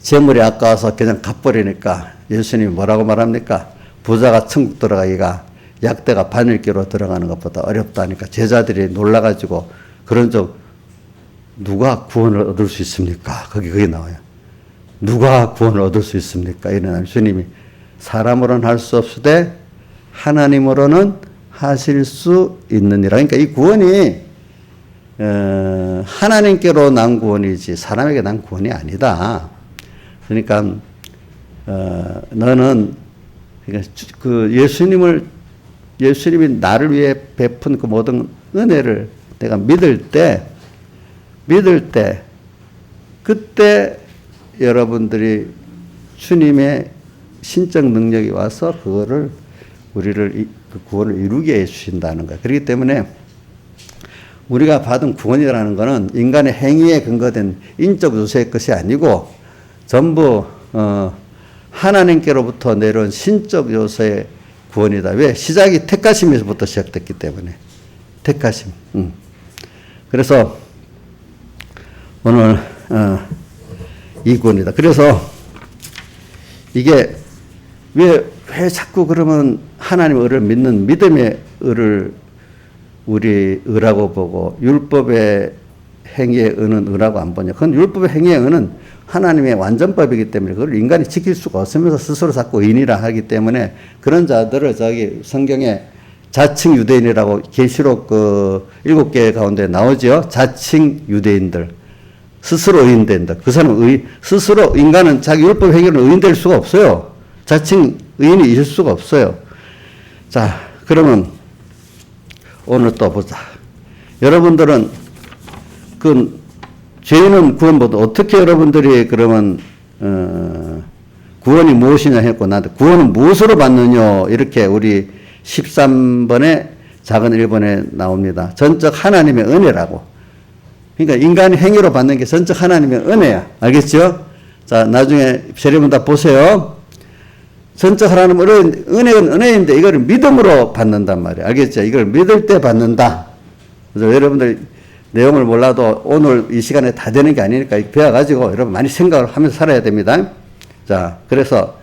재물이 아까워서 그냥 갚버리니까 예수님이 뭐라고 말합니까? 부자가 천국 들어가기가 약대가 바늘기로 들어가는 것보다 어렵다니까 제자들이 놀라가지고 그런 적 누가 구원을 얻을 수 있습니까? 거기 나와요. 누가 구원을 얻을 수 있습니까? 이런 주님이 사람으로는 할 수 없으되 하나님으로는 하실 수 있느니라. 그러니까 이 구원이 하나님께로 난 구원이지 사람에게 난 구원이 아니다. 그러니까 너는 그러니까 그 예수님이 나를 위해 베푼 그 모든 은혜를 내가 믿을 때 그때 여러분들이 주님의 신적 능력이 와서 그거를 우리를 그 구원을 이루게 해 주신다는 거예요. 그렇기 때문에 우리가 받은 구원이라는 것은 인간의 행위에 근거된 인적 요소의 것이 아니고 전부 하나님께로부터 내려온 신적 요소의 구원이다. 왜? 시작이 택하심에서부터 시작됐기 때문에. 택하심. 그래서 오늘 이 구원이다. 그래서 이게 왜 자꾸 그러면 하나님의 의를 믿는 믿음의 의를 우리 의라고 보고 율법의 행위의 의는 의라고 안 보냐. 그건 율법의 행위의 의는 하나님의 완전법이기 때문에 그걸 인간이 지킬 수가 없으면서 스스로 자꾸 의인이라 하기 때문에 그런 자들을 저기 성경에 자칭 유대인이라고 계시록 그 7개 가운데 나오죠. 자칭 유대인들. 스스로 의인된다. 그 사람은 스스로 인간은 자기 율법 행위로 의인될 수가 없어요. 자칭 의인이 있을 수가 없어요. 자, 그러면 오늘 또 보자. 여러분들은 그 죄인은 구원받아 어떻게 여러분들이 그러면 구원이 무엇이냐 했고 나한테 구원은 무엇으로 받느냐 이렇게 우리 13번에 작은 1번에 나옵니다. 전적 하나님의 은혜라고. 그러니까 인간의 행위로 받는 게 전적 하나님의 은혜야. 알겠죠? 자, 나중에 여러분 다 보세요. 전적 하나님의 은혜는 은혜인데 이걸 믿음으로 받는단 말이에요. 알겠죠? 이걸 믿을 때 받는다. 그래서 여러분들 내용을 몰라도 오늘 이 시간에 다 되는 게 아니니까 배워가지고 여러분 많이 생각을 하면서 살아야 됩니다. 자, 그래서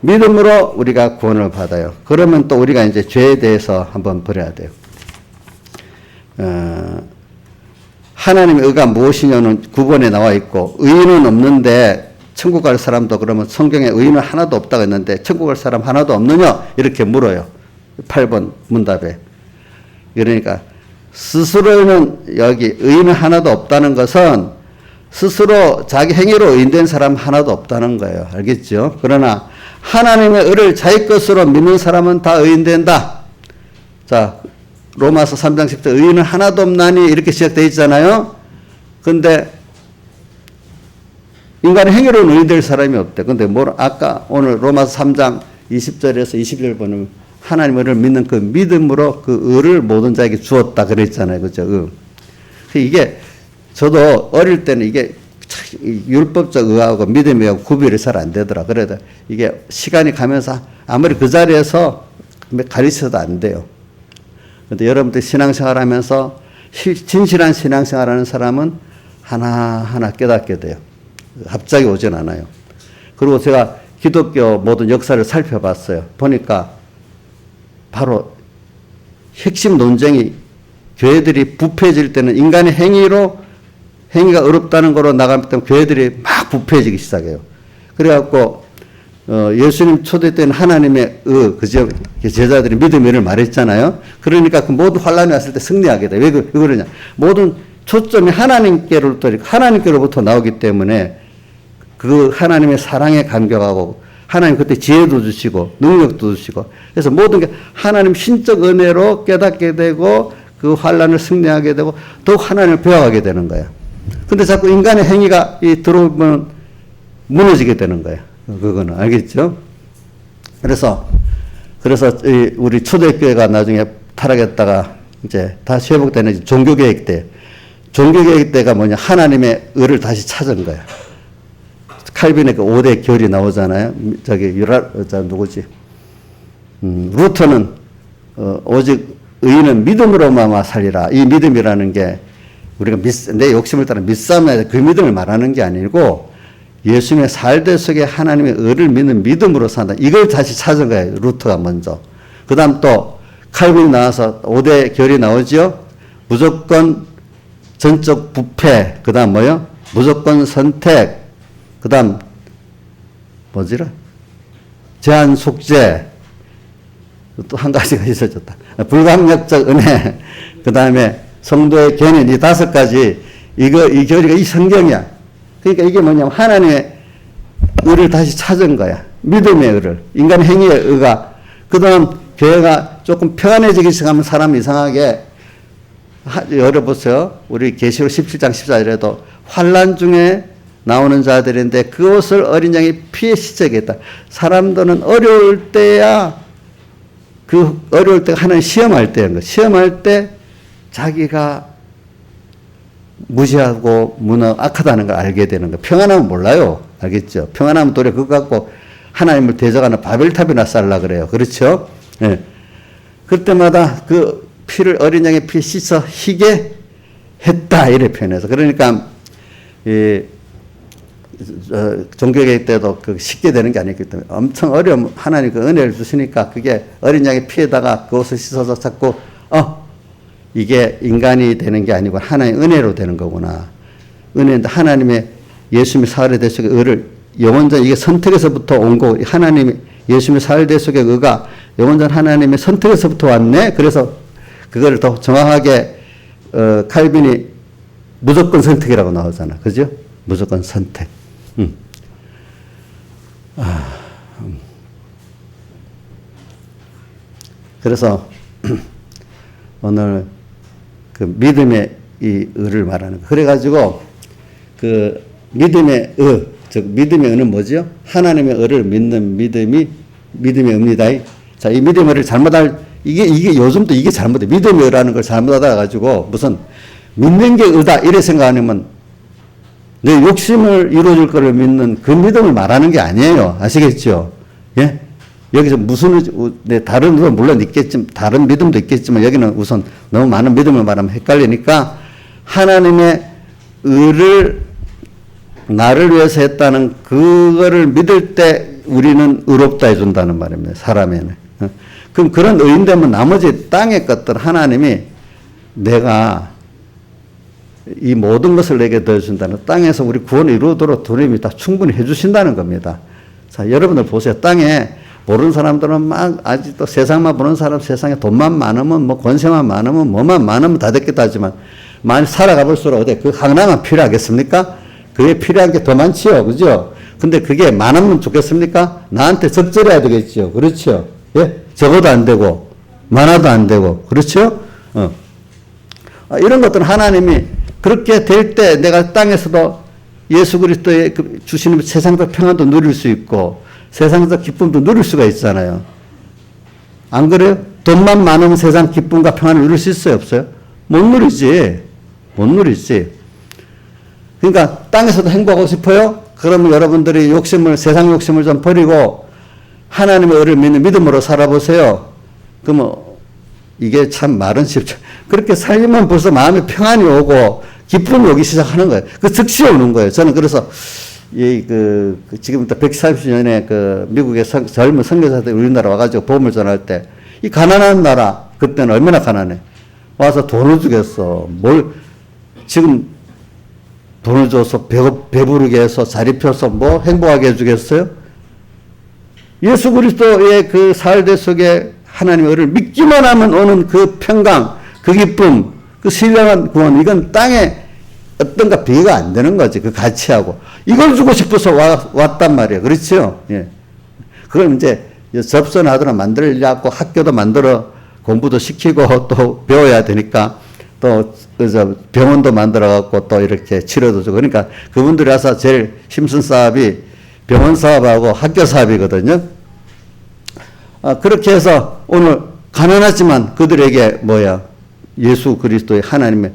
믿음으로 우리가 구원을 받아요. 그러면 또 우리가 이제 죄에 대해서 한번 버려야 돼요. 하나님의 의가 무엇이냐는 9번에 나와 있고, 의인은 없는데 천국 갈 사람도 그러면 성경에 의인은 하나도 없다고 했는데 천국 갈 사람 하나도 없느냐? 이렇게 물어요. 8번 문답에. 그러니까 스스로는 여기 의인은 하나도 없다는 것은 스스로 자기 행위로 의인된 사람 하나도 없다는 거예요. 알겠죠? 그러나 하나님의 의를 자기 것으로 믿는 사람은 다 의인된다. 자, 로마서 3장 10절 의인은 하나도 없나니 이렇게 시작되어 있잖아요. 근데 인간의 행위로는 의인될 사람이 없대. 근데 뭐 아까 오늘 로마서 3장 20절에서 21절 보면 하나님의 의를 믿는 그 믿음으로 그 의를 모든 자에게 주었다 그랬잖아요. 그죠? 이게 저도 어릴 때는 이게 율법적 의하고 믿음의 의하고 구별이 잘 안 되더라. 그래도 이게 시간이 가면서 아무리 그 자리에서 가르쳐도 안 돼요. 근데 여러분들 신앙생활 하면서 진실한 신앙생활 하는 사람은 하나하나 깨닫게 돼요. 갑자기 오진 않아요. 그리고 제가 기독교 모든 역사를 살펴봤어요. 보니까 바로 핵심 논쟁이 교회들이 부패해질 때는 인간의 행위가 어렵다는 거로 나가면 교회들이 막 부패해지기 시작해요. 그래갖고 예수님 초대 때는 하나님의 그죠? 제자들이 믿음의 의를 말했잖아요. 그러니까 그 모든 환란이 왔을 때 승리하게 돼. 왜 그러냐? 모든 초점이 하나님께로부터 나오기 때문에 그 하나님의 사랑에 감격하고 하나님 그때 지혜도 주시고 능력도 주시고 그래서 모든 게 하나님 신적 은혜로 깨닫게 되고 그 환란을 승리하게 되고 더욱 하나님을 배워가게 되는 거야. 근데 자꾸 인간의 행위가 들어오면 무너지게 되는 거야. 그거는 알겠죠? 그래서 우리 초대교회가 나중에 타락했다가 이제 다시 회복되는 종교개혁 때, 종교개혁 때가 뭐냐? 하나님의 의를 다시 찾은 거야. 칼빈의 그 5대 결이 나오잖아요. 누구지? 루터는 오직 의인은 믿음으로만 살리라. 이 믿음이라는 게 우리가 내 욕심을 따라 믿사움에 그 믿음을 말하는 게 아니고 예수님의 살대 속에 하나님의 의를 믿는 믿음으로 산다. 이걸 다시 찾은 거예요. 루터가 먼저. 그 다음 또 칼빈이 나와서 5대 결이 나오죠. 무조건 전적 부패. 그 다음 뭐요? 무조건 선택. 그 다음 뭐지라? 제한 속죄. 또 한 가지가 있어졌다. 불강력적 은혜. 그 다음에 성도의 견인. 이 5가지. 이 교리가 이 성경이야. 그러니까 이게 뭐냐면 하나님의 의를 다시 찾은 거야. 믿음의 의를. 인간 행위의 의가. 그 다음 교회가 조금 평안해지기 시작하면 사람 이상하게 열어보세요. 우리 계시록 17장 14절에도 환난 중에 나오는 자들인데 그것을 어린 양이 피해 시작했다. 사람들은 어려울 때야 그 어려울 때가 하나님 시험할 때인 거. 시험할 때 자기가 무시하고 악하다는 걸 알게 되는 거. 평안하면 몰라요. 알겠죠? 평안하면 도리어 그거 갖고 하나님을 대적하는 바벨탑이나 쌓으려 그래요. 그렇죠? 네. 그때마다 그 피를 어린 양의 피 씻어 희게 했다. 이래 표현해서. 그러니까 종교개혁 때도 그 쉽게 되는 게 아니기 때문에 엄청 어려움 하나님 그 은혜를 주시니까 그게 어린 양의 피에다가 그것을 씻어서 자꾸 이게 인간이 되는 게 아니고 하나님의 은혜로 되는 거구나. 은혜인데 하나님의 예수님의 사흘의 대속의 의를 영원전 이게 선택에서부터 온 거고 하나님의 예수님의 사흘의 대속의 의가 영원전 하나님의 선택에서부터 왔네. 그래서 그걸 더 정확하게 칼빈이 무조건 선택이라고 나오잖아. 그죠? 무조건 선택. 그래서 오늘 그 믿음의 이 의를 말하는 거. 그래가지고 그 믿음의 의, 즉 믿음의 의는 뭐죠? 하나님의 의를 믿는 믿음이 믿음의 의입니다. 자, 이 믿음의 의를 이게 요즘도 이게 잘못돼. 믿음의 의라는 걸 잘못하다 가지고 무슨 믿는 게 의다 이래 생각하면 내 욕심을 이루어줄 거를 믿는 그 믿음을 말하는 게 아니에요. 아시겠죠? 예? 여기서 무슨 다른 의도 물론 있겠지만 다른 믿음도 있겠지만 여기는 우선 너무 많은 믿음을 말하면 헷갈리니까 하나님의 의를 나를 위해서 했다는 그거를 믿을 때 우리는 의롭다 해준다는 말입니다. 사람에는. 그럼 그런 의인되면 나머지 땅의 것들 하나님이 내가 이 모든 것을 내게 더해준다는 땅에서 우리 구원을 이루도록 주님이 다 충분히 해주신다는 겁니다. 자, 여러분들 보세요. 땅에 모르는 사람들은 막 아직도 세상만 보는 사람 세상에 돈만 많으면 뭐 권세만 많으면 뭐만 많으면 다 됐겠다 하지만 많이 살아가 볼수록 어때? 그 하나만 필요하겠습니까? 그게 필요한 게 더 많지요. 그죠? 근데 그게 많으면 좋겠습니까? 나한테 적절해야 되겠죠. 그렇죠? 예? 적어도 안 되고, 많아도 안 되고. 그렇죠? 이런 것들은 하나님이 그렇게 될 때 내가 땅에서도 예수 그리스도의 주시는 세상적 평안도 누릴 수 있고, 세상적 기쁨도 누릴 수가 있잖아요. 안 그래요? 돈만 많으면 세상 기쁨과 평안을 누릴 수 있어요? 없어요? 못 누리지. 못 누리지. 그러니까 땅에서도 행복하고 싶어요? 그러면 여러분들이 세상 욕심을 좀 버리고 하나님의 의를 믿는 믿음으로 살아보세요. 그러면 이게 참 말은 쉽죠. 그렇게 살면 벌써 마음에 평안이 오고 기쁨이 오기 시작하는 거예요. 그 즉시 오는 거예요. 저는 그래서 지금부터 130년에 미국의 젊은 선교사들이 우리나라 와가지고 복음을 전할 때 이 가난한 나라, 그때는 얼마나 가난해. 와서 돈을 주겠어. 지금 돈을 줘서 배부르게 해서 자리 펴서 뭐 행복하게 해주겠어요? 예수 그리스도의 그 사활대 속에 하나님의 의를 믿기만 하면 오는 그 평강, 그 기쁨, 그 신령한 구원, 이건 땅에 어떤가 비교가 안 되는 거지. 그 가치하고. 이걸 주고 싶어서 왔단 말이에요. 그렇죠? 예. 그럼 이제 접선하더라 만들려고 학교도 만들어 공부도 시키고 또 배워야 되니까 또 병원도 만들어갖고 또 이렇게 치료도 주고 그러니까 그분들이 와서 제일 힘쓴 사업이 병원 사업하고 학교 사업이거든요. 그렇게 해서 오늘 가난하지만 그들에게 예수 그리스도의 하나님의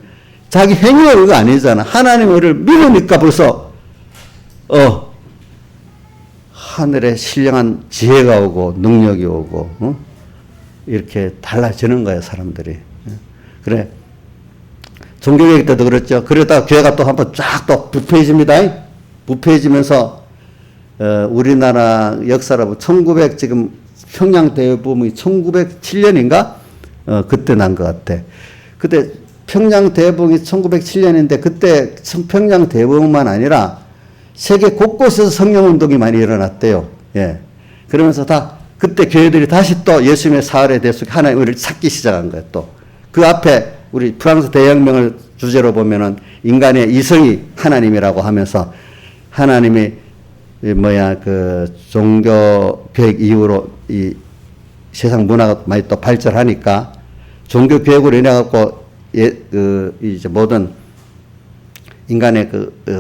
자기 행위의 의가 아니잖아. 하나님의 의를 믿으니까 벌써 하늘에 신령한 지혜가 오고 능력이 오고 이렇게 달라지는 거예요. 사람들이. 그래. 종교개혁 때도 그랬죠. 그러다가 교회가 또 한번 쫙 또 부패해집니다. 부패해지면서 우리나라 역사로 지금 평양 대부분이 1907년인가? 그때 난 것 같아. 그때 평양 대부분이 1907년인데 그때 평양 대부분만 아니라 세계 곳곳에서 성령운동이 많이 일어났대요. 예. 그러면서 그때 교회들이 다시 또 예수님의 사활에 대해서 하나님을 찾기 시작한 거예요. 또 그 앞에 우리 프랑스 대혁명을 주제로 보면은 인간의 이성이 하나님이라고 하면서 하나님이 종교 개혁 이후로 이 세상 문화가 많이 또 발전하니까 종교 개혁으로 인해 갖고 이제 모든 인간의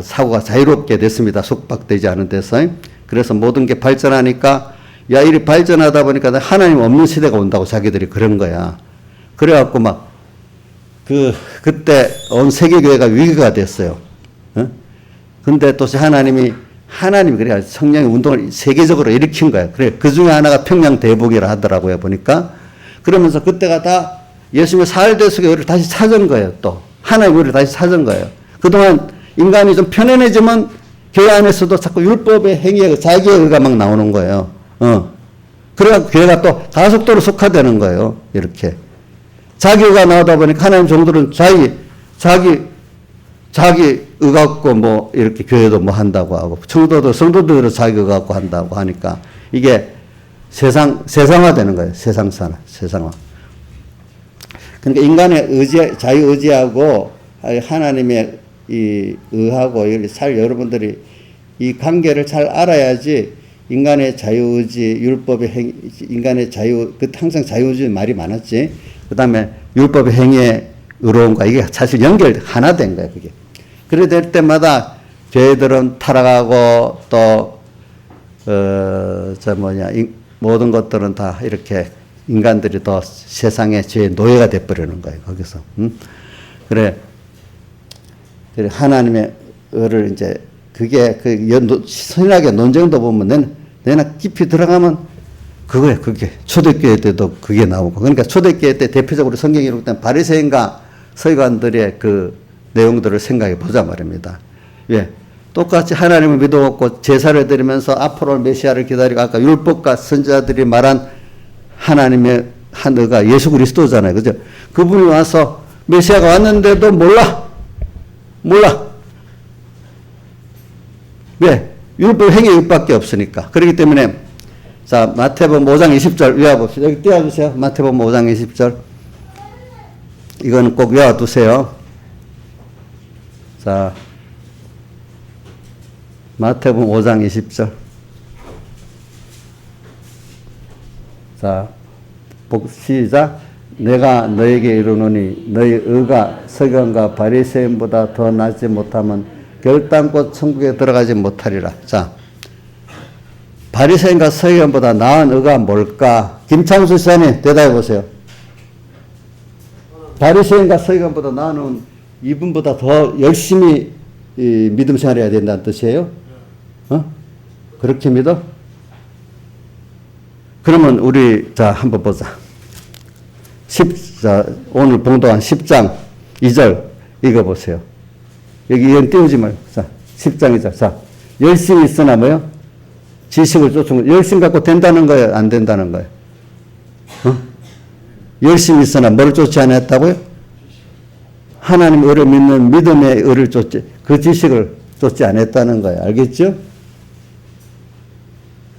사고가 자유롭게 됐습니다. 속박되지 않은 데서. 그래서 모든 게 발전하니까 이리 발전하다 보니까 하나님 없는 시대가 온다고 자기들이 그런 거야. 그래갖고 그때 온 세계교회가 위기가 됐어요. 근데 또 하나님이 그래야 성령의 운동을 세계적으로 일으킨 거예요. 그래, 그 중에 하나가 평양 대복이라 하더라고요, 보니까. 그러면서 그때가 다 예수님의 사활대 속의 의를 다시 찾은 거예요, 또. 하나님의 의를 다시 찾은 거예요. 그동안 인간이 좀 편안해지면 교회 안에서도 자꾸 율법의 행위에 자기의 의가 막 나오는 거예요. 그래갖고 교회가 또 가속도로 속화되는 거예요, 이렇게. 자기 의가 나오다 보니까 하나님 종들은 자기 의 갖고 이렇게 교회도 한다고 하고, 성도들은 자기 의 갖고 한다고 하니까 이게 세상화 되는 거예요. 세상화. 그러니까 인간의 자유의지하고 하나님의 이 의하고 여러분들이 이 관계를 잘 알아야지 인간의 자유의지, 율법의 인간의 항상 자유의지 말이 많았지. 그 다음에 율법의 행위에 의로움과 이게 사실 하나 된 거예요, 그게. 그래 될 때마다 죄들은 타락하고 또 모든 것들은 다 이렇게 인간들이 더 세상의 죄의 노예가 돼버리는 거예요. 거기서. 그래 하나님의 의를 이제 그게 신학의 논쟁도 보면 내나 깊이 들어가면 그거예요. 그게 초대교회 때도 그게 나오고 그러니까 초대교회 때 대표적으로 성경이 기록된 바리새인과 서기관들의 그 내용들을 생각해 보자 말입니다. 왜? 똑같이 하나님을 믿어먹고 제사를 드리면서 앞으로 메시아를 기다리고 아까 율법과 선지자들이 말한 하나님의 한 의가 예수 그리스도잖아요. 그죠? 그분이 와서 메시아가 왔는데도 몰라. 왜? 율법 행위 율법밖에 없으니까. 그렇기 때문에 자 마태복음 5장 20절 외워봅시다. 여기 띄워주세요. 마태복음 5장 20절. 이건 꼭 외워두세요. 자 마태복음 5장 20절. 자, 시작. 내가 너에게 이르노니 너희 의가 서기관과 바리새인보다 더 낫지 못하면 결단코 천국에 들어가지 못하리라. 자, 바리새인과 서기관보다 나은 의가 뭘까? 김창수 시장님 대답해 보세요. 바리새인과 서기관보다 나은 의는 이분보다 더 열심히 믿음 생활해야 된다는 뜻이에요? 그렇게 믿어? 그러면 우리 자 한번 보자. 오늘 봉독한 10장 2절 읽어보세요. 여기 이건 띄우지 말고. 자, 10장 2절. 자, 열심히 있으나 뭐요? 지식을 쫓은 거. 열심 갖고 된다는 거예요? 안 된다는 거예요? 열심히 있으나 뭘 쫓지 않았다고요? 하나님 의를 믿는 믿음의 의를 쫓지, 그 지식을 쫓지 않았다는 거예요. 알겠죠?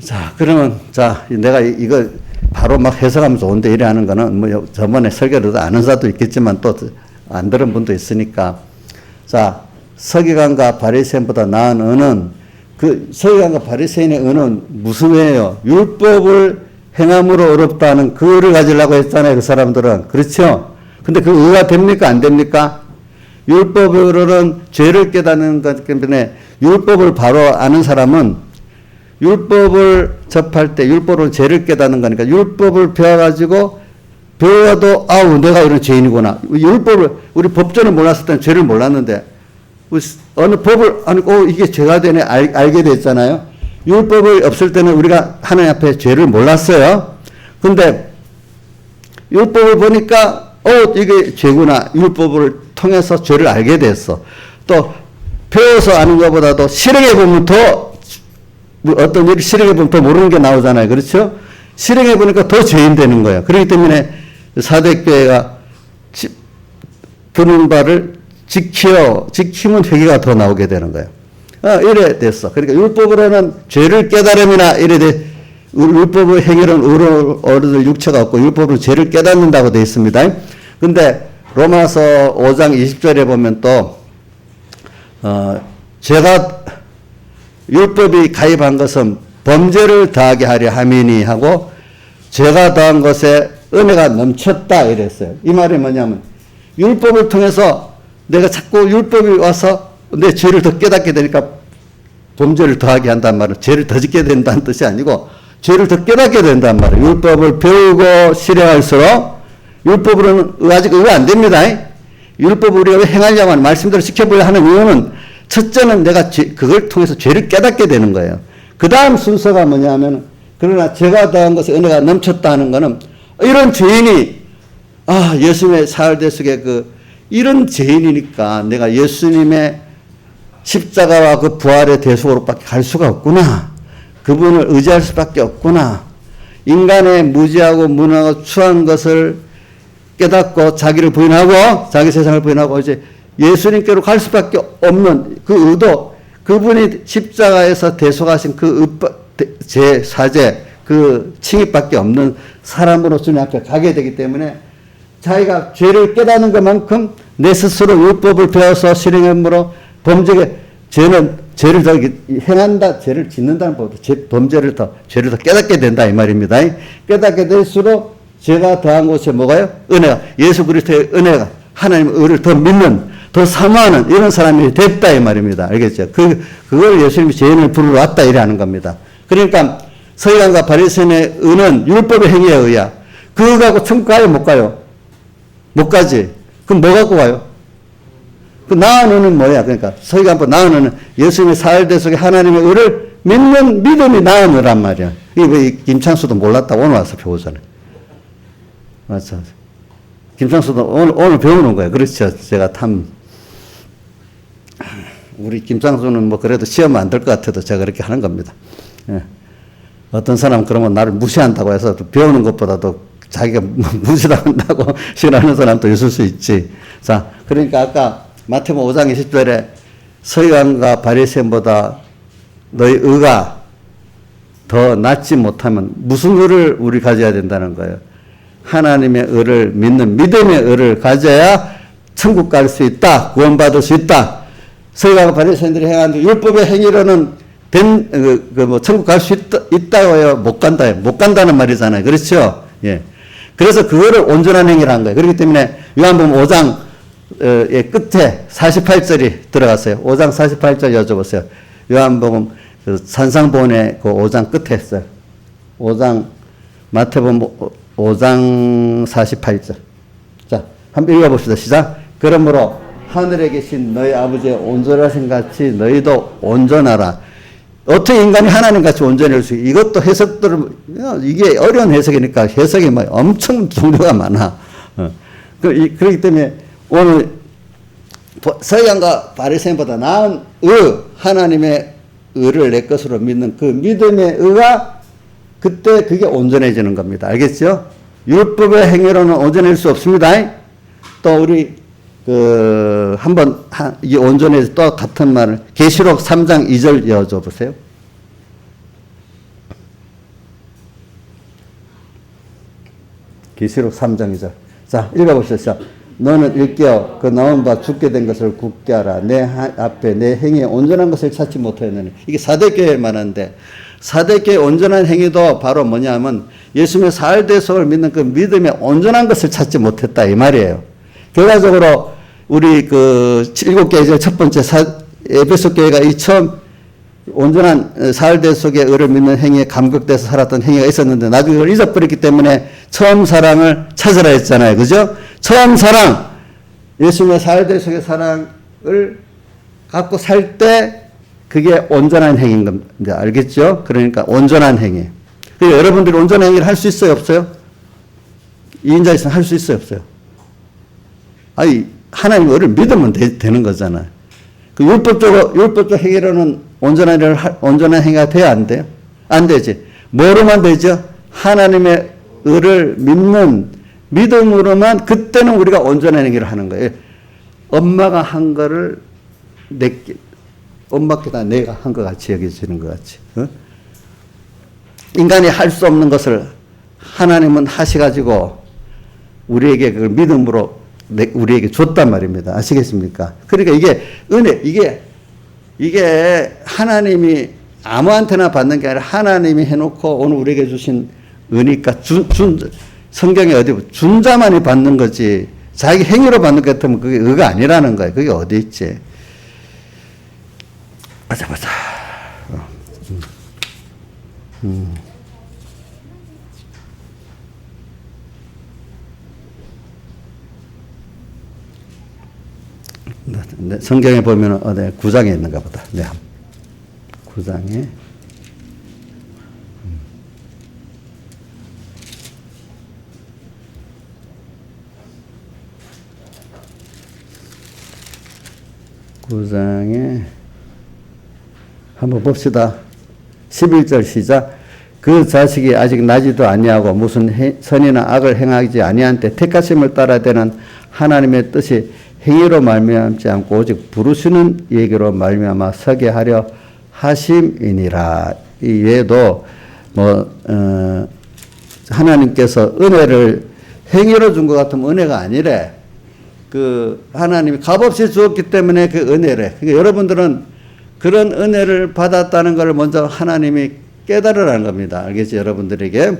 자, 그러면, 자, 내가 이거 바로 막 해석하면 좋은데 이래 하는 거는 뭐 저번에 설교를 아는 사도 있겠지만 또 안 들은 분도 있으니까. 자, 서기관과 바리새인보다 나은 의는 그 서기관과 바리새인의 의는 무슨 의예요? 율법을 행함으로 어렵다는 그 의를 가지려고 했잖아요. 그 사람들은. 그렇죠? 근데 그 의가 됩니까? 안 됩니까? 율법으로는 죄를 깨닫는 것 때문에 율법을 바로 아는 사람은 율법을 접할 때 율법으로 죄를 깨닫는 거니까 율법을 배워가지고 배워도 아우 내가 이런 죄인이구나. 율법을 우리 법전을 몰랐을 때는 죄를 몰랐는데 어느 법을 이게 죄가 되네 알게 됐잖아요. 율법이 없을 때는 우리가 하나님 앞에 죄를 몰랐어요. 근데 율법을 보니까 이게 죄구나. 율법을 통해서 죄를 알게 됐어. 또 배워서 아는 것보다도 실행해 보면 더 어떤 일을 실행해 보면 더 모르는 게 나오잖아요. 그렇죠? 실행해 보니까 더 죄인 되는 거예요. 그렇기 때문에 사대교회가 드는 바를 지키면 회개가 더 나오게 되는 거예요. 이래 됐어. 그러니까 율법으로는 죄를 깨달음이나 이래 돼. 율법의 행위는 의로 얻을 육체가 없고 율법으로 죄를 깨닫는다고 되어 있습니다. 근데 로마서 5장 20절에 보면 또 제가 율법이 가입한 것은 범죄를 더하게 하려 함이니 하고 죄가 더한 것에 은혜가 넘쳤다 이랬어요. 이 말이 뭐냐면 율법을 통해서 내가 자꾸 율법이 와서 내 죄를 더 깨닫게 되니까 범죄를 더하게 한단 말은 죄를 더 짓게 된다는 뜻이 아니고 죄를 더 깨닫게 된단 말이에요. 율법을 배우고 실행할수록 율법으로는 아직 의가 안 됩니다. 율법을 우리가 왜 행하려고 하는 말씀대로 지켜보려 하는 이유는 첫째는 내가 그걸 통해서 죄를 깨닫게 되는 거예요. 그 다음 순서가 뭐냐면 그러나 죄가 더한 것에 은혜가 넘쳤다 하는 거는 이런 죄인이 예수님의 사흘대 속에 이런 죄인이니까 내가 예수님의 십자가와 그 부활의 대속으로밖에 갈 수가 없구나. 그분을 의지할 수밖에 없구나. 인간의 무지하고 무능하고 추한 것을 깨닫고 자기를 부인하고 자기 세상을 부인하고 이제 예수님께로 갈 수밖에 없는 그 의도 그분이 십자가에서 대속하신 그 사제 그 칭의밖에 없는 사람으로 주님 앞에 가게 되기 때문에 자기가 죄를 깨닫는 것만큼 내 스스로 율법을 배워서 실행함으로 죄를 더 행한다, 죄를 짓는다는 법도 죄를 더 깨닫게 된다 이 말입니다. 깨닫게 될수록 죄가 더한 곳에 뭐가요? 은혜가 예수 그리스도의 은혜가 하나님의 의를 더 믿는 더 사모하는 이런 사람이 됐다 이 말입니다. 알겠죠? 그걸 예수님이 죄인을 부르러 왔다 이래 하는 겁니다. 그러니까 서기관과 바리새인의 의는 율법의 행위에 의야. 그거 갖고 천국 가요 못 가요? 못 가지. 그럼 뭐 갖고 가요? 그 나은 의는 뭐야? 그러니까 서기관보다 나은 의는 예수님의 사흘대 속에 하나님의 의를 믿는 믿음이 나은 의란 말이야. 이게 김창수도 몰랐다 오늘 와서 배우잖아요. 맞죠? 김창수도 오늘 배우는 거예요. 그렇죠? 제가 우리 김창수는 뭐 그래도 시험 안 될 것 같아도 제가 그렇게 하는 겁니다. 예. 어떤 사람은 그러면 나를 무시한다고 해서 배우는 것보다도 자기가 무시당한다고 싫어하는 사람도 있을 수 있지. 자, 그러니까 아까 마태복음 5장 20절에 서기관과 바리새인보다 너희 의가 더 낫지 못하면 무슨 의를 우리 가져야 된다는 거예요. 하나님의 의를 믿는 믿음의 의를 가져야 천국 갈 수 있다. 구원받을 수 있다. 서기관과 바리새인들이 행한 율법의 행위로는 천국 갈 수 있다고요? 못 간다요? 못 간다는 말이잖아요. 그렇죠? 예. 그래서 그거를 온전한 행위를 한 거예요. 그렇기 때문에 요한복음 5장의 끝에 48절이 들어갔어요. 5장 48절 여쭤보세요. 요한복음 산상보훈의 그 5장 끝에 했어요. 마태복음 5장 48절. 자, 한번 읽어봅시다. 시작. 그러므로 하늘에 계신 너희 아버지의 온전하신 같이 너희도 온전하라. 어떻게 인간이 하나님같이 온전할 수 있어? 이것도 해석들을, 이게 어려운 해석이니까 해석이 뭐 엄청 종류가 많아. 그렇기 때문에 오늘 서기관과 바리새인보다 나은 하나님의 의를 내 것으로 믿는 그 믿음의 의가 그때 그게 온전해지는 겁니다. 알겠죠? 율법의 행위로는 온전할 수 없습니다. 또 우리 한번 이 온전해서 또 같은 말을 계시록 3장 2절 여쭤 보세요. 계시록 3장 2절. 자, 읽어보시죠. 너는 일깨어 그 나온 바 죽게 된 것을 굳게 하라. 내 앞에 내 행위에 온전한 것을 찾지 못하였느니. 이게 사대교회 말하는데 사대교회 온전한 행위도 바로 뭐냐면 예수님의 사흘대속을 믿는 그 믿음의 온전한 것을 찾지 못했다 이 말이에요. 결과적으로 우리 일곱 교회 중에 첫 번째 에베소 교회가 이 처음 온전한 사흘대속의 의를 믿는 행위에 감격돼서 살았던 행위가 있었는데 나중에 그걸 잊어버렸기 때문에 처음 사랑을 찾으라 했잖아요. 그죠? 처음 사랑, 예수님의 사흘대속의 사랑을 갖고 살 때 그게 온전한 행위인 겁니다. 알겠죠? 그러니까 온전한 행위. 그러니까 여러분들이 온전한 행위를 할 수 있어요? 없어요? 2인자 있으면 할 수 있어요? 없어요? 아니, 하나님의 의를 믿으면 되는 거잖아요. 그 율법적 행위로는 온전한 행위가 돼야 안 돼요? 안 되지. 뭐로만 되죠? 하나님의 의를 믿는 믿음으로만 그때는 우리가 온전한 행위를 하는 거예요. 엄마가 한 거를 엄마께다 내가 한 것 같이 여겨지는 것 같이. 어? 인간이 할 수 없는 것을 하나님은 하셔가지고 우리에게 그걸 믿음으로 우리에게 줬단 말입니다. 아시겠습니까? 그러니까 이게 은혜, 이게 하나님이 아무한테나 받는 게 아니라 하나님이 해놓고 오늘 우리에게 주신 은혜니까 성경에 어디 준 자만이 받는 거지 자기 행위로 받는 것 같으면 그게 의가 아니라는 거예요. 그게 어디 있지? 보자. 성경에 보면 어디 9장에 있는가 보다. 네. 9장에 9장에 한번 봅시다. 11절 시작. 그 자식이 아직 나지도 아니하고 무슨 선이나 악을 행하지 아니한 때 택하심을 따라 되는 하나님의 뜻이 행위로 말미암지 않고 오직 부르시는 얘기로 말미암아 서게 하려 하심이니라. 이 외에도 하나님께서 은혜를 행위로 준 것 같으면 은혜가 아니래. 하나님이 값없이 주었기 때문에 그 은혜래. 그러니까 여러분들은 그런 은혜를 받았다는 걸 먼저 하나님이 깨달으라는 겁니다. 알겠지? 여러분들에게.